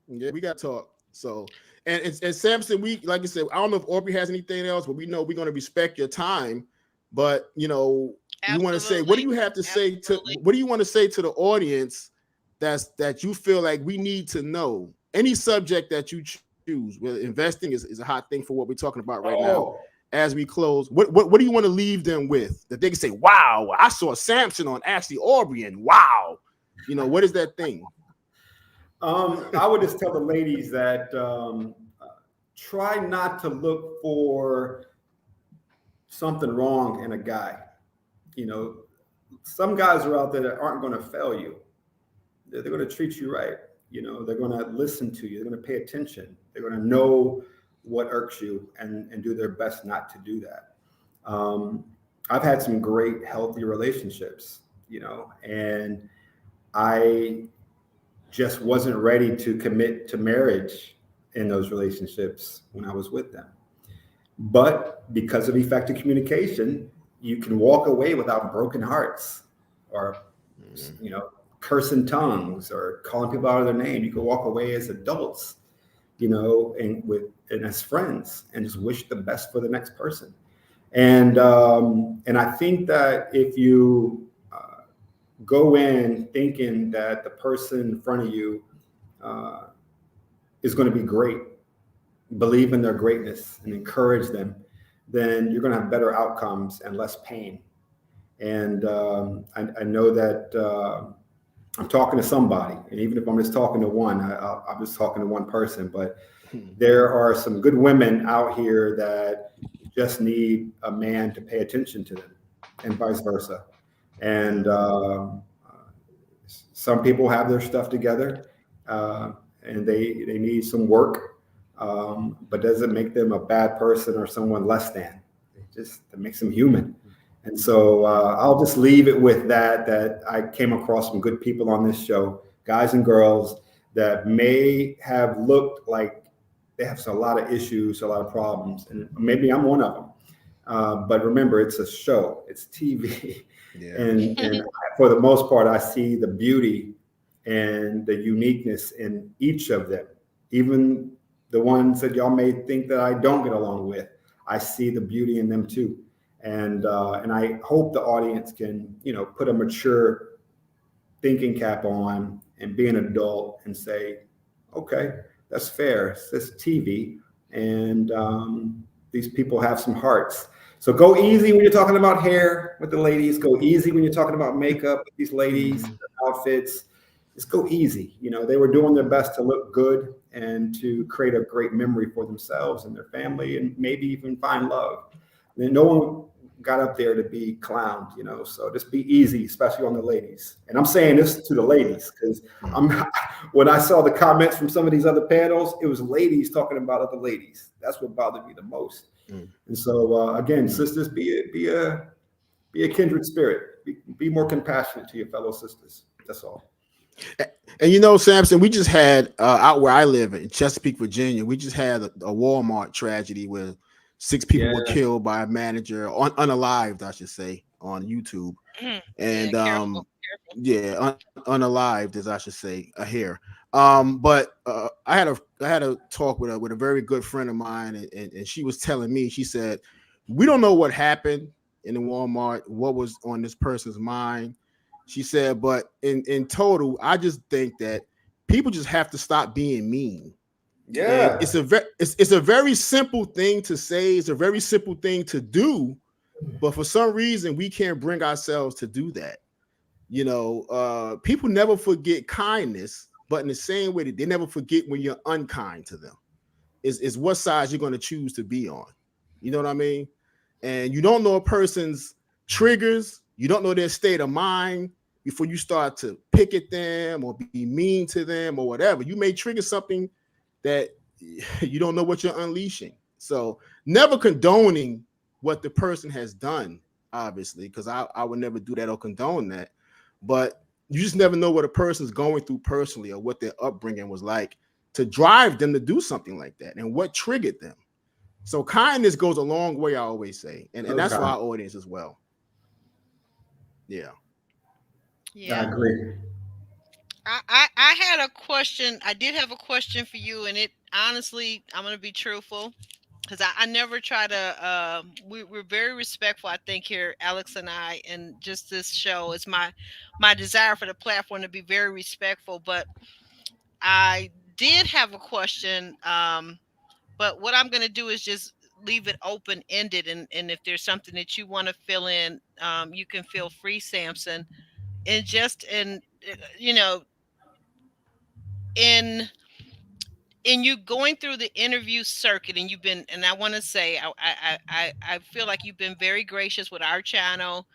Speaker 3: Yeah, we gotta talk. So and Sampson, we, like I said, I don't know if Aubrey has anything else, but we know we're gonna respect your time. But we want to say, what do you have to say what do you want to say to the audience that you feel like we need to know? Any subject that you choose, whether investing is a hot thing for what we're talking about right now. As we close, what do you want to leave them with that they can say, wow, I saw Sampson on Ashley Aubrey, and wow, what is that thing?
Speaker 4: I would just tell the ladies that try not to look for something wrong in a guy. Some guys are out there that aren't going to fail you. They're going to treat you right. They're going to listen to you. They're going to pay attention. They're going to know what irks you and do their best not to do that. I've had some great, healthy relationships, and I just wasn't ready to commit to marriage in those relationships when I was with them. But because of effective communication, you can walk away without broken hearts or, cursing tongues or calling people out of their name. You can walk away as adults, and as friends, and just wish the best for the next person. And I think that if you go in thinking that the person in front of you is going to be great, believe in their greatness and encourage them, then you're going to have better outcomes and less pain. And I know that I'm talking to somebody, and even if I'm just talking to one, I'm just talking to one person, but there are some good women out here that just need a man to pay attention to them, and vice versa. And some people have their stuff together, and they need some work, but doesn't make them a bad person or someone less than. It makes them human. And so I'll just leave it with that I came across some good people on this show, guys and girls that may have looked like they have a lot of issues, a lot of problems, and maybe I'm one of them. But remember, it's a show, it's TV.
Speaker 3: Yeah.
Speaker 4: And for the most part, I see the beauty and the uniqueness in each of them, even the ones that y'all may think that I don't get along with. I see the beauty in them too. And I hope the audience can, put a mature thinking cap on and be an adult and say, okay, that's fair. It's TV, and these people have some hearts. So go easy when you're talking about hair with the ladies. Go easy when you're talking about makeup with these ladies, outfits. Just go easy. They were doing their best to look good and to create a great memory for themselves and their family, and maybe even find love. And no one got up there to be clowned, so just be easy, especially on the ladies. And I'm saying this to the ladies because when I saw the comments from some of these other panels, it was ladies talking about other ladies. That's what bothered me the most. And so again, sisters, be a kindred spirit. Be more compassionate to your fellow sisters. That's all.
Speaker 3: And Sampson, we just had out where I live in Chesapeake, Virginia, we just had a Walmart tragedy where 6 people were killed by a manager, unalived, I should say, on YouTube. And
Speaker 2: careful.
Speaker 3: Unalived, as I should say, here. But I had a talk with a very good friend of mine, and she was telling me, she said, we don't know what happened in the Walmart, what was on this person's mind. She said, but in total, I just think that people just have to stop being mean. Yeah, and it's a very simple thing to say. It's a very simple thing to do, but for some reason we can't bring ourselves to do that. People never forget kindness, but in the same way that they never forget when you're unkind to them. Is what side you're going to choose to be on. You know what I mean? And you don't know a person's triggers. You don't know their state of mind before you start to pick at them or be mean to them or whatever. You may trigger something that you don't know what you're unleashing. So never condoning what the person has done, obviously, because I would never do that or condone that. But you just never know what a person's going through personally or what their upbringing was like to drive them to do something like that and what triggered them. So kindness goes a long way, I always say. And that's for our audience as well. Yeah.
Speaker 4: I agree.
Speaker 2: I had a question. I did have a question for you, and it honestly, I'm going to be truthful because I never try to. We're very respectful, I think, here, Alex and I, and just this show is my desire for the platform to be very respectful. But I did have a question. But what I'm going to do is just leave it open ended, and if there's something that you want to fill in, you can feel free, Sampson. And just in you going through the interview circuit, and you've been, and I want to say I feel like you've been very gracious with our channel.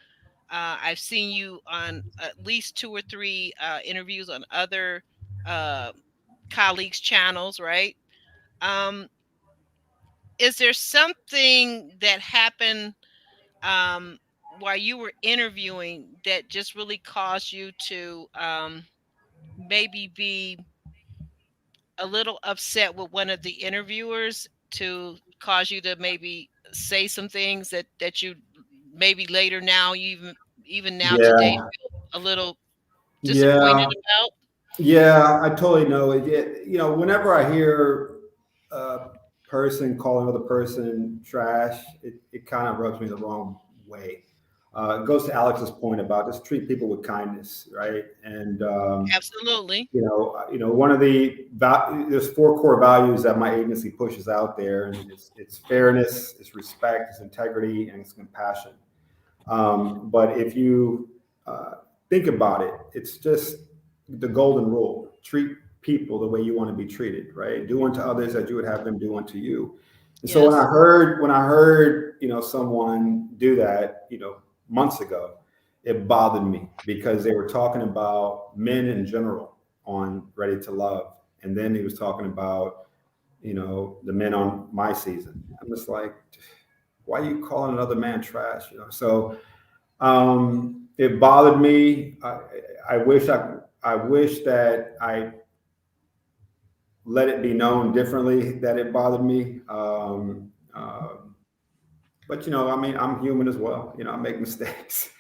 Speaker 2: I've seen you on at least 2 or 3 interviews on other colleagues' channels, right? Is there something that happened while you were interviewing that just really caused you to maybe be a little upset with one of the interviewers to cause you to maybe say some things that you maybe later now, even now today, feel a little disappointed about?
Speaker 4: Yeah, I totally know it. Whenever I hear a person call another person trash, it kind of rubs me the wrong way. It goes to Alex's point about just treat people with kindness, right? And
Speaker 2: absolutely,
Speaker 4: one of there's 4 core values that my agency pushes out there, and it's fairness, it's respect, it's integrity, and it's compassion. But if you think about it, it's just the golden rule: treat people the way you want to be treated, right? Do unto others as you would have them do unto you. And so when I heard someone do that, months ago, it bothered me because they were talking about men in general on Ready to Love, and then he was talking about the men on my season. I'm just like, why are you calling another man trash? So It bothered me. I wish that I let it be known differently that it bothered me. But I mean, I'm human as well. I make mistakes.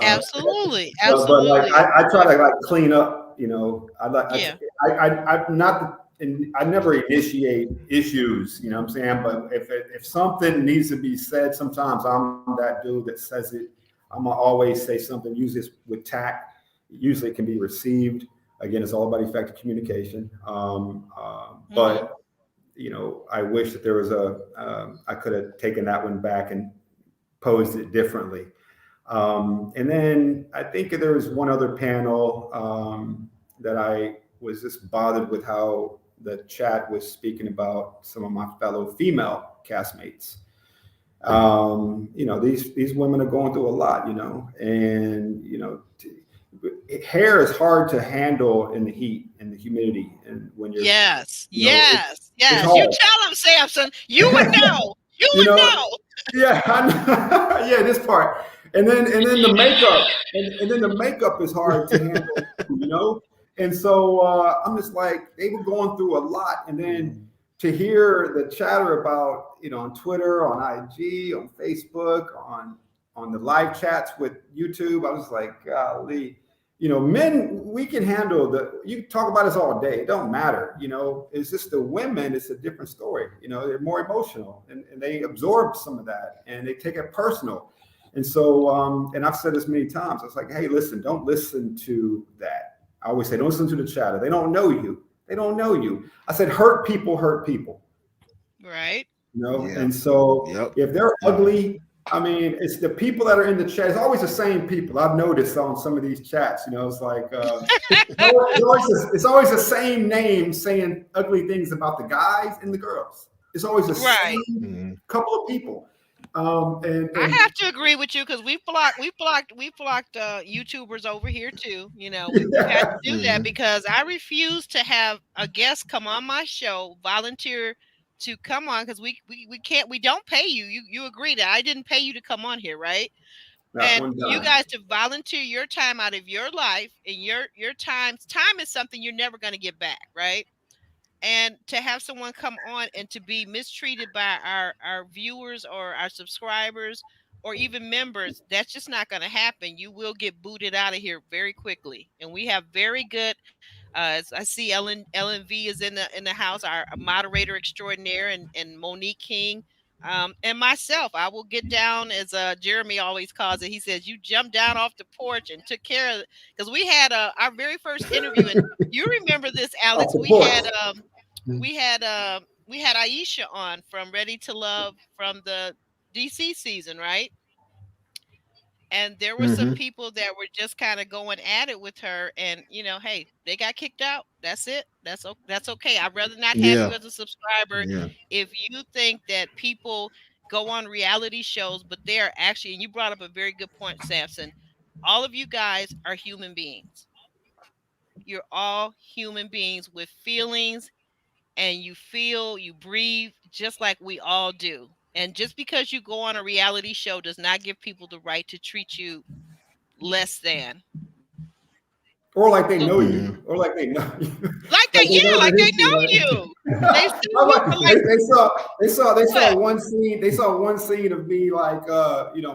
Speaker 2: Absolutely,
Speaker 4: But like
Speaker 2: absolutely.
Speaker 4: I try to like clean up.
Speaker 2: Yeah.
Speaker 4: I'm not. And I never initiate issues. You know what I'm saying? But if something needs to be said, sometimes I'm that dude that says it. I'm gonna always say something. Usually it's with tact. Usually it can be received. Again, it's all about effective communication. But I wish that there was I could have taken that one back and posed it differently. And then I think there was one other panel that I was just bothered with how the chat was speaking about some of my fellow female castmates. These women are going through a lot, and hair is hard to handle in the heat and the humidity, and when you're
Speaker 2: Yes.
Speaker 4: it's
Speaker 2: You
Speaker 4: hard.
Speaker 2: tell them, Sampson. You would know. You would know.
Speaker 4: Yeah, yeah, this part, and then the makeup, and then the makeup is hard to handle, and so I'm just like, they were going through a lot, and then to hear the chatter about on Twitter, on IG, on Facebook, on the live chats with YouTube, I was like, golly. Men, we can handle you talk about this all day. It don't matter. It's just the women, it's a different story. They're more emotional and they absorb some of that and they take it personal. And so, and I've said this many times, it's like, hey, listen, don't listen to that. I always say, don't listen to the chatter. They don't know you. They don't know you. I said, hurt people hurt people.
Speaker 2: Right.
Speaker 4: And so if they're ugly, I mean, it's the people that are in the chat. It's always the same people. I've noticed on some of these chats. It's like it's always the same name saying ugly things about the guys and the girls. It's always the same couple of people. And
Speaker 2: I have to agree with you because we blocked YouTubers over here too. We've had to do that because I refuse to have a guest come on my show, volunteer to come on because we don't pay you. You agree that I didn't pay you to come on here, right? And you guys to volunteer your time out of your life and your time is something you're never going to get back, right? And to have someone come on and to be mistreated by our viewers or our subscribers or even members, that's just not going to happen. You will get booted out of here very quickly. And we have very good I see LNV is in the house, our moderator extraordinaire, and Monique King, and myself. I will get down as Jeremy always calls it. He says you jumped down off the porch and took care of it because we had our very first interview, and you remember this, Alex? We had Aisha on from Ready to Love from the DC season, right? And there were some people that were just kind of going at it with her, and hey, they got kicked out. That's it. That's okay. I'd rather not have you as a subscriber. If you think that people go on reality shows, but they are actually, and you brought up a very good point, Sampson. All of you guys are human beings. You're all human beings with feelings, and you feel, you breathe just like we all do. And just because you go on a reality show does not give people the right to treat you less than,
Speaker 4: or like they know you, or like they know you,
Speaker 2: like they know you.
Speaker 4: They saw one scene. They saw one scene of me like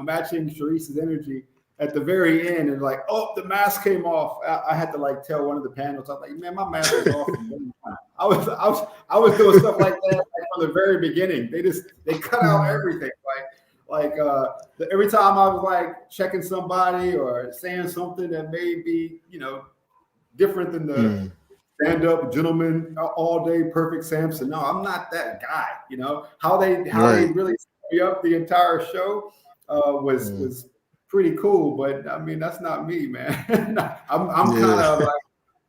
Speaker 4: matching Sharice's energy at the very end, and like, oh, the mask came off. I had to like tell one of the panels. I was like, man, my mask was off. I was doing stuff like that from the very beginning. They cut out everything. Every time I was like checking somebody or saying something that may be, different than the stand-up gentleman all day perfect Sampson. No, I'm not that guy. How they really set me up the entire show was pretty cool. But I mean, that's not me, man. I'm kind of like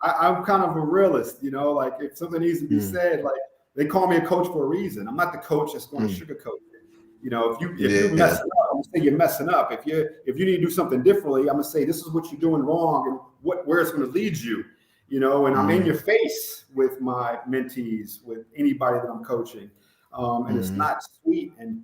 Speaker 4: I'm kind of a realist. Like if something needs to be said, like they call me a coach for a reason. I'm not the coach that's going to sugarcoat it. If you're messing up, I'm gonna say you're messing up. If you need to do something differently, I'm gonna say this is what you're doing wrong and where it's gonna lead you. And I'm in your face with my mentees, with anybody that I'm coaching. And it's not sweet and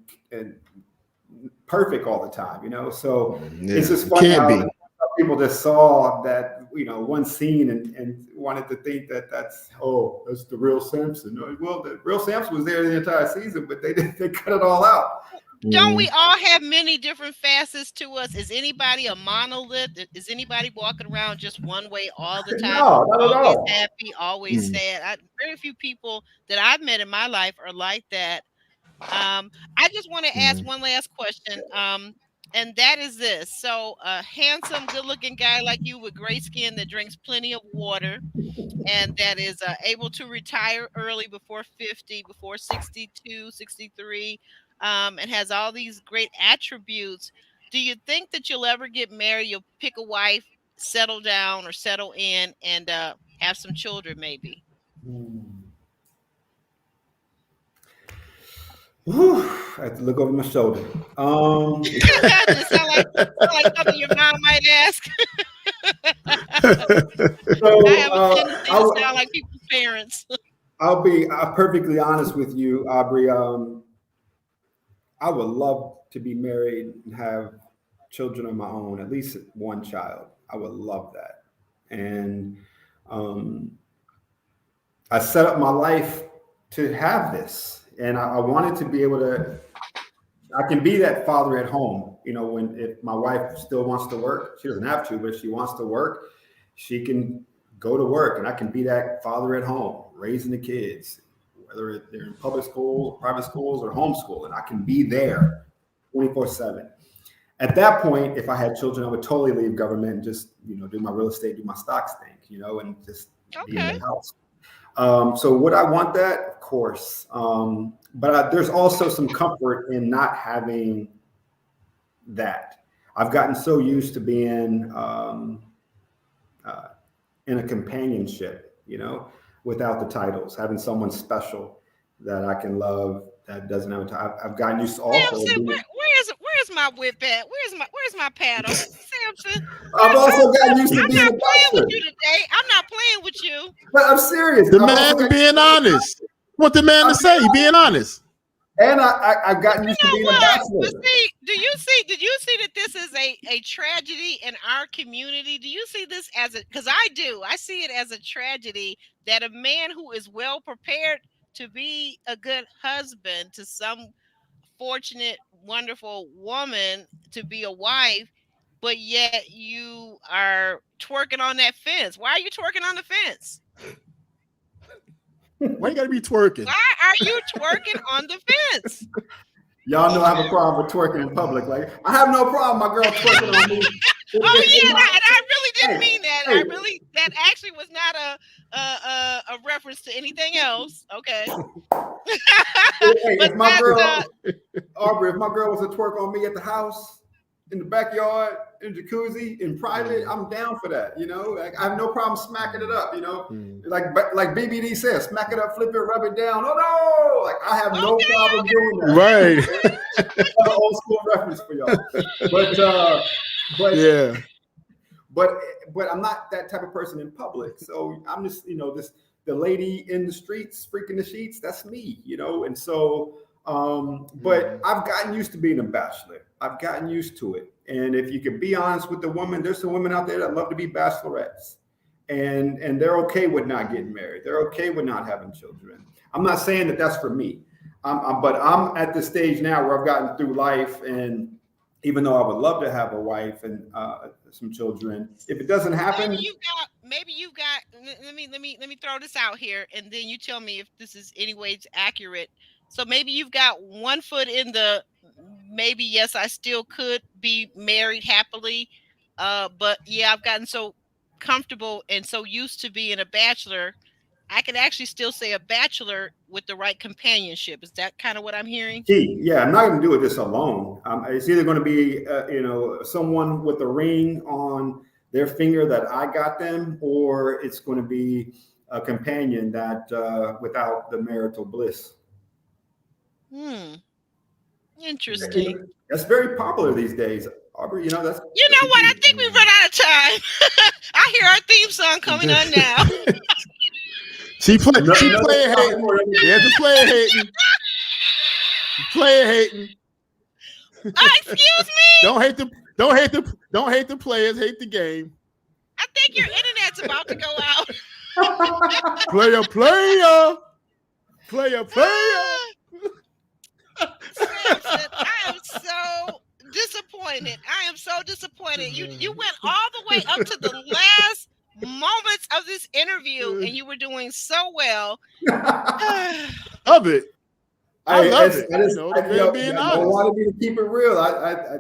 Speaker 4: perfect all the time, you know. So it's just funny how people just saw that, you know, one scene and wanted to think that that's the real Sampson. Well, the real Sampson was there the entire season, but they cut it all out.
Speaker 2: Don't we all have many different facets to us? Is anybody a monolith? Is anybody walking around just one way all the time?
Speaker 4: No, not at all.
Speaker 2: Always happy, always sad. Very few people that I've met in my life are like that. I just want to ask one last question. And that is this. So a handsome, good-looking guy like you with gray skin that drinks plenty of water and that is able to retire early before 50, before 62, 63, and has all these great attributes. Do you think that you'll ever get married? You'll pick a wife, settle down or settle in, and have some children maybe?
Speaker 4: Whew, I have to look over my shoulder.
Speaker 2: It sound like something your mom might ask.
Speaker 4: So,
Speaker 2: I have a tendency to sound like people's parents.
Speaker 4: I'll be perfectly honest with you, Aubrey. I would love to be married and have children of my own, at least one child. I would love that. And I set up my life to have this. And I wanted to be able to, I can be that father at home, you know, if my wife still wants to work, she doesn't have to, but if she wants to work, she can go to work and I can be that father at home, raising the kids, whether they're in public schools, private schools, or homeschool, and I can be there 24/7. At that point, if I had children, I would totally leave government and just, you know, do my real estate, do my stocks thing, you know, and just be in the house. So would I want that? Of course. But there's also some comfort in not having that. I've gotten so used to being in a companionship, you know, without the titles, having someone special that I can love that doesn't have a title. I've gotten used to also.
Speaker 2: Sampson, where's my whip at? Where's my paddle? Sampson.
Speaker 4: I've also gotten used to being a
Speaker 2: I'm not playing with you today. I'm not playing with you.
Speaker 4: But I'm serious.
Speaker 3: The man being honest. What the man to say? Being honest.
Speaker 4: And I've gotten used to being a bachelor.
Speaker 2: But see, did you see that this is a tragedy in our community? Do you see this as because I do. I see it as a tragedy that a man who is well prepared to be a good husband to some fortunate, wonderful woman to be a wife, but yet you are twerking on that fence. Why are you twerking on the fence?
Speaker 3: Why you gotta be twerking?
Speaker 2: Why are you twerking on the fence?
Speaker 4: Y'all know I have a problem with twerking in public. Like, I have no problem my girl twerking on me.
Speaker 2: Oh yeah, and I really didn't mean that. That actually was not a reference to anything else. Okay.
Speaker 4: If my girl, Aubrey, if my girl was to twerk on me at the house, in the backyard, in jacuzzi, in private, I'm down for that. You know, like, I have no problem smacking it up. You know, like BBD says, smack it up, flip it, rub it down. Oh no! Like, I have no problem doing that.
Speaker 3: Right.
Speaker 4: That's an old school reference for y'all. But yeah. But I'm not that type of person in public. So I'm just, you know, the lady in the streets, freaking the sheets. That's me, you know. And so, but I've gotten used to being a bachelor. I've gotten used to it. And if you can be honest with the woman, there's some women out there that love to be bachelorettes, and they're okay with not getting married. They're okay with not having children. I'm not saying that that's for me. But I'm at the stage now where I've gotten through life, and even though I would love to have a wife and some children, if it doesn't happen,
Speaker 2: maybe you've got. Let me throw this out here, and then you tell me if this is any way accurate. So maybe you've got one foot in the maybe yes, I still could be married happily, but yeah, I've gotten so comfortable and so used to being a bachelor. I could actually still say a bachelor with the right companionship. Is that kind of what I'm hearing?
Speaker 4: Yeah, I'm not going to do this alone. It's either going to be, someone with a ring on their finger that I got them, or it's going to be a companion that without the marital bliss.
Speaker 2: Interesting.
Speaker 4: That's very popular these days, Aubrey. You know what?
Speaker 2: I think we've run out of time. I hear our theme song coming on now.
Speaker 3: She playing hating. Yeah, the player hating. Player hating.
Speaker 2: Excuse me.
Speaker 3: Don't hate the players. Hate the game.
Speaker 2: I think your internet's about to go out.
Speaker 3: Player.
Speaker 2: Sampson, I am so disappointed. You went all the way up to the last moments of this interview, and you were doing so well.
Speaker 3: Love it. I love it.
Speaker 4: I wanted me to keep it real.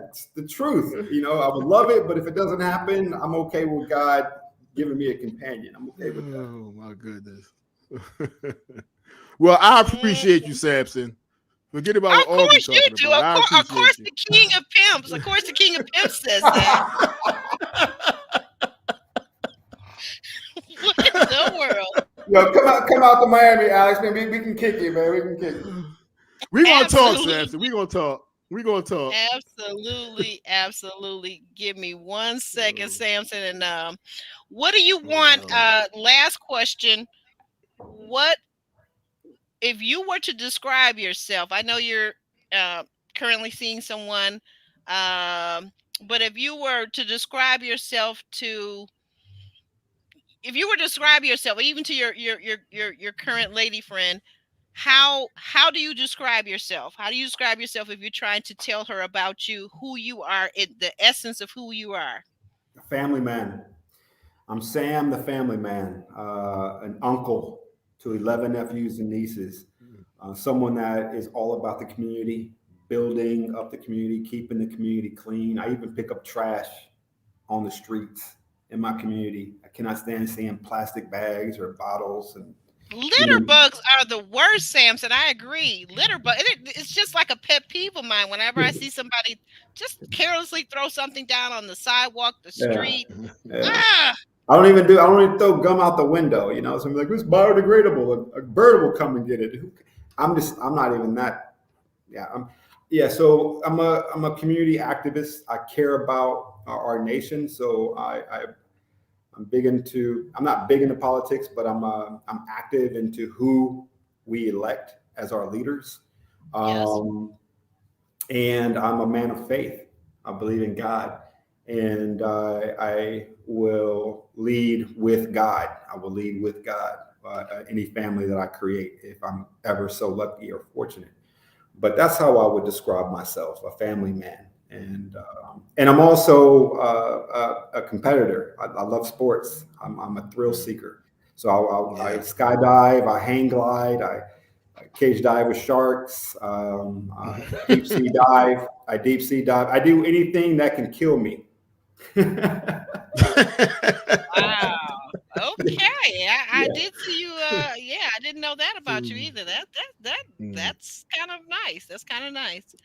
Speaker 4: It's the truth. You know, I would love it, but if it doesn't happen, I'm okay with God giving me a companion. I'm okay with that.
Speaker 3: Oh my goodness. Well, I appreciate you, Sampson. Forget about all
Speaker 2: you do. Of course, the king of pimps. Of course, the king of pimps says that. What in the world?
Speaker 4: Yo, come out to Miami, Alex. Man, we can kick you, man. We can kick you.
Speaker 3: We're gonna talk, Sampson. We're gonna talk.
Speaker 2: Absolutely. Give me 1 second, Sampson. And what do you want? Last question. What if you were to describe yourself? I know you're currently seeing someone, but if you were to describe yourself even to your current lady friend, how do you describe yourself? How do you describe yourself if you're trying to tell her about you, who you are, the essence of who you are?
Speaker 4: A family man. I'm Sam, the family man, an uncle to 11 nephews and nieces, someone that is all about the community, building up the community, keeping the community clean. I even pick up trash on the streets in my community. I cannot stand seeing plastic bags or bottles. And
Speaker 2: litter bugs are the worst, Sampson. I agree. Litter bug. It's just like a pet peeve of mine. Whenever I see somebody just carelessly throw something down on the sidewalk, the street.
Speaker 4: Yeah. I don't even throw gum out the window. You know, so I'm like, it's biodegradable. A bird will come and get it. I'm not even that. Yeah. So I'm a community activist. I care about our nation. So I'm not big into politics, but I'm active into who we elect as our leaders.
Speaker 2: Yes.
Speaker 4: And I'm a man of faith. I believe in God, and I will lead with God. I will lead with God any family that I create, if I'm ever so lucky or fortunate. But that's how I would describe myself: a family man. And I'm also a competitor. I love sports. I'm a thrill seeker. So I skydive, I hang glide, I cage dive with sharks, deep sea dive. I do anything that can kill me.
Speaker 2: Wow. Okay. I did see you. I didn't know that about you either. That's kind of nice. That's kind of nice.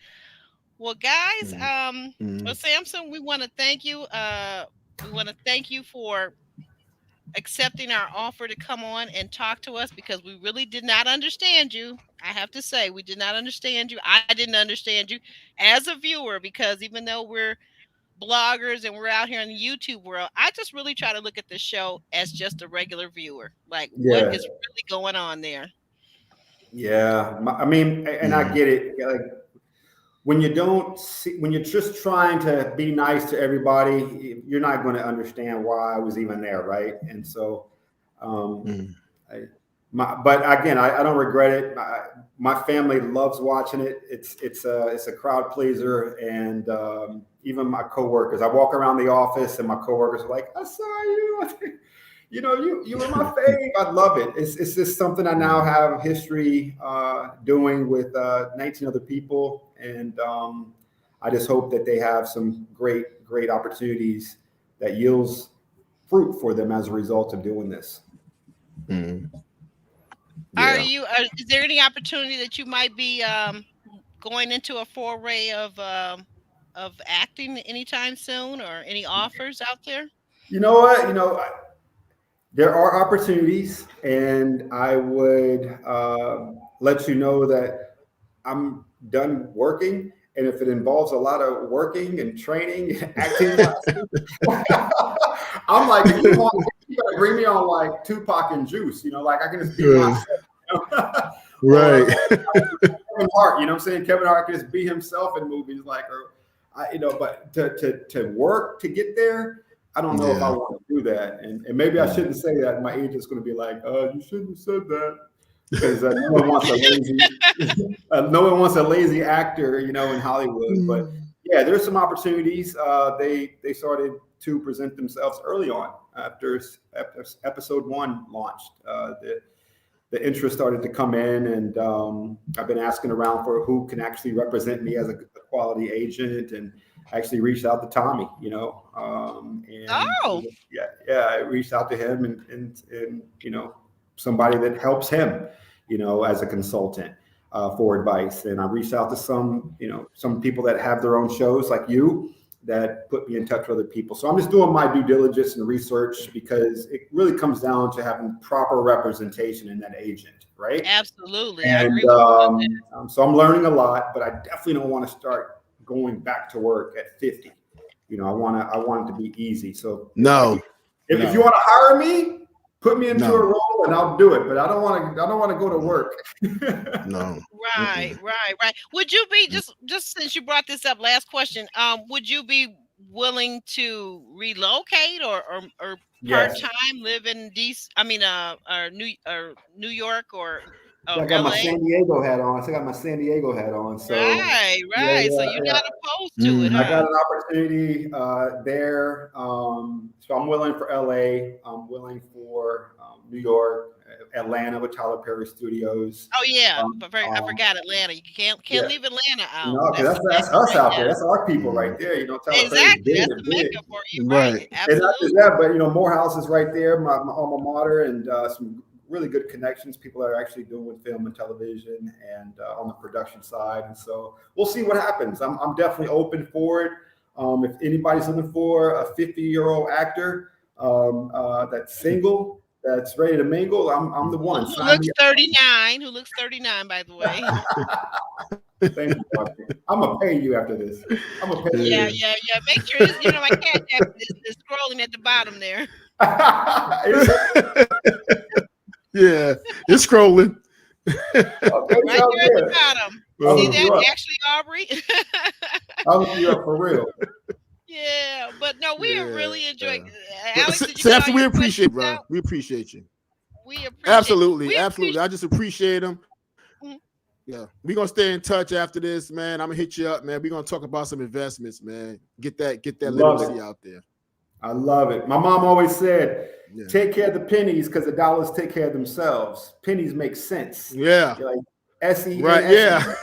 Speaker 2: Well, guys, well, Sampson, we want to thank you. We want to thank you for accepting our offer to come on and talk to us, because we really did not understand you. I have to say, we did not understand you. I didn't understand you as a viewer, because even though we're bloggers and we're out here in the YouTube world, I just really try to look at the show as just a regular viewer. Like, what is really going on there?
Speaker 4: Yeah. I mean, and I get it. Like, when you're just trying to be nice to everybody, you're not going to understand why I was even there, right? And so, but again, I don't regret it. My family loves watching it. It's a crowd pleaser, and even my coworkers. I walk around the office, and my coworkers are like, "I saw you. You know, you were my fave." I love it. It's just something I now have history doing with 19 other people. And I just hope that they have some great opportunities that yields fruit for them as a result of doing this.
Speaker 2: Is there any opportunity that you might be going into a foray of acting anytime soon, or any offers out there?
Speaker 4: You know what? There are opportunities, and I would let you know that I'm done working. And if it involves a lot of working and training, acting classes, I'm like, if you gotta bring me on like Tupac and Juice, like I can just be myself.
Speaker 3: Right.
Speaker 4: Kevin Hart, you know what I'm saying? Kevin Hart can just be himself in movies, like, or but to work to get there, I don't know if I want to do that. And maybe I shouldn't say that. My agent's going to be like, you shouldn't have said that. Because no one wants a lazy, no one wants a lazy actor, in Hollywood. But yeah, there's some opportunities. They started to present themselves early on after episode 1 launched. The interest started to come in, and I've been asking around for who can actually represent me as a quality agent, and actually reached out to Tommy. I reached out to him, and somebody that helps him, as a consultant for advice. And I reached out to some people that have their own shows like you that put me in touch with other people. So I'm just doing my due diligence and research, because it really comes down to having proper representation in that agent, right?
Speaker 2: Absolutely.
Speaker 4: And
Speaker 2: I agree with you.
Speaker 4: So I'm learning a lot, but I definitely don't want to start going back to work at 50. I want it to be easy. So if you want to hire me, put me into a role and I'll do it, but I don't want to go to work.
Speaker 3: No.
Speaker 2: Right. Would you be just since you brought this up, last question, would you be willing to relocate or part-time live in DC? I mean, New York or
Speaker 4: I got
Speaker 2: LA?
Speaker 4: my San Diego hat on. So
Speaker 2: right. So you're not opposed to it, huh?
Speaker 4: I got an opportunity there. So I'm willing for LA. I'm willing for New York, Atlanta with Tyler Perry Studios.
Speaker 2: Oh yeah, but I forgot Atlanta. You can't leave Atlanta out.
Speaker 4: No, because that's us out there. That's our people right there. Tyler
Speaker 2: exactly.
Speaker 4: Perry's
Speaker 2: that's the mecca for you,
Speaker 3: right?
Speaker 2: Absolutely.
Speaker 4: And not just that, but Morehouse is right there, my alma mater, and some really good connections. People that are actually doing film and television and on the production side. And so we'll see what happens. I'm definitely open for it. If anybody's looking for a 50-year-old actor that's single, that's ready to mingle, I'm the one.
Speaker 2: Who looks 39, by the way.
Speaker 4: Thank you, Martin. I'm going to pay you after this. I'm going to pay you.
Speaker 2: Yeah. Make sure, my cat is scrolling at the bottom there.
Speaker 3: Yeah, it's scrolling.
Speaker 2: Right there at the bottom. See that, Ashley Aubrey?
Speaker 4: I'll look you up for real.
Speaker 2: Yeah, but no, we have really enjoyed. Alex,
Speaker 3: Sampson, we appreciate, bro. We appreciate you. Absolutely. I just appreciate him. Yeah, we're gonna stay in touch after this, man. I'm gonna hit you up, man. We're gonna talk about some investments, man. Get that literacy out there.
Speaker 4: I love it. My mom always said, take care of the pennies because the dollars take care of themselves. Pennies make sense.
Speaker 3: Yeah.
Speaker 4: Like S-E-N-S,
Speaker 3: right. Yeah.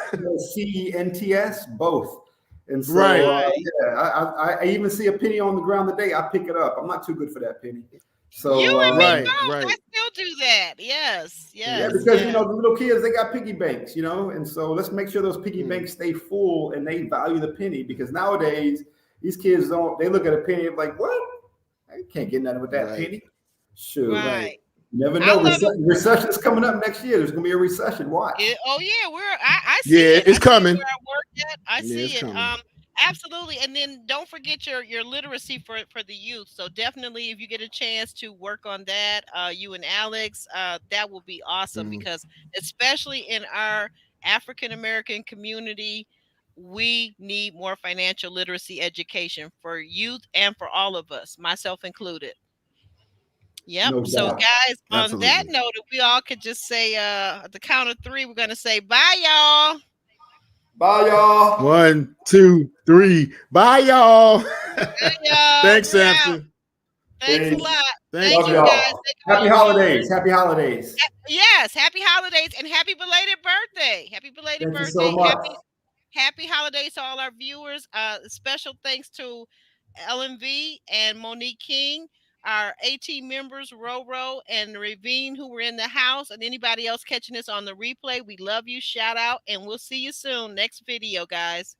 Speaker 4: C-E-N-T-S, both. And so, I even see a penny on the ground today. I pick it up. I'm not too good for that penny. So
Speaker 2: you and me both. I still do that. Yes.
Speaker 4: Yeah, because the little kids, they got piggy banks, and so let's make sure those piggy banks stay full and they value the penny, because nowadays these kids they look at a penny and like, what? I can't get nothing with that penny. Sure.
Speaker 2: Right.
Speaker 4: You never know. Recession is coming up next year. There's gonna be a recession. Watch.
Speaker 2: I see it.
Speaker 3: It's coming.
Speaker 2: I see it. Absolutely. And then don't forget your literacy for the youth. So definitely, if you get a chance to work on that, you and Alex, that will be awesome, because especially in our African American community, we need more financial literacy education for youth and for all of us, myself included. Yep. No so guys, on that note, if we all could just say at the count of 3, we're gonna say bye, y'all.
Speaker 4: Bye, y'all.
Speaker 3: 1, 2, 3. Bye, y'all.
Speaker 2: Bye, y'all.
Speaker 3: Thanks, Sampson.
Speaker 2: Thanks a lot.
Speaker 4: Thank you, guys. Happy holidays. Happy holidays.
Speaker 2: Yes, happy holidays and happy belated birthday. Happy belated birthday.
Speaker 4: So much.
Speaker 2: Happy holidays to all our viewers. Special thanks to LMV and Monique King, our AT members, Roro and Ravine, who were in the house, and anybody else catching us on the replay. We love you. Shout out, and we'll see you soon. Next video, guys.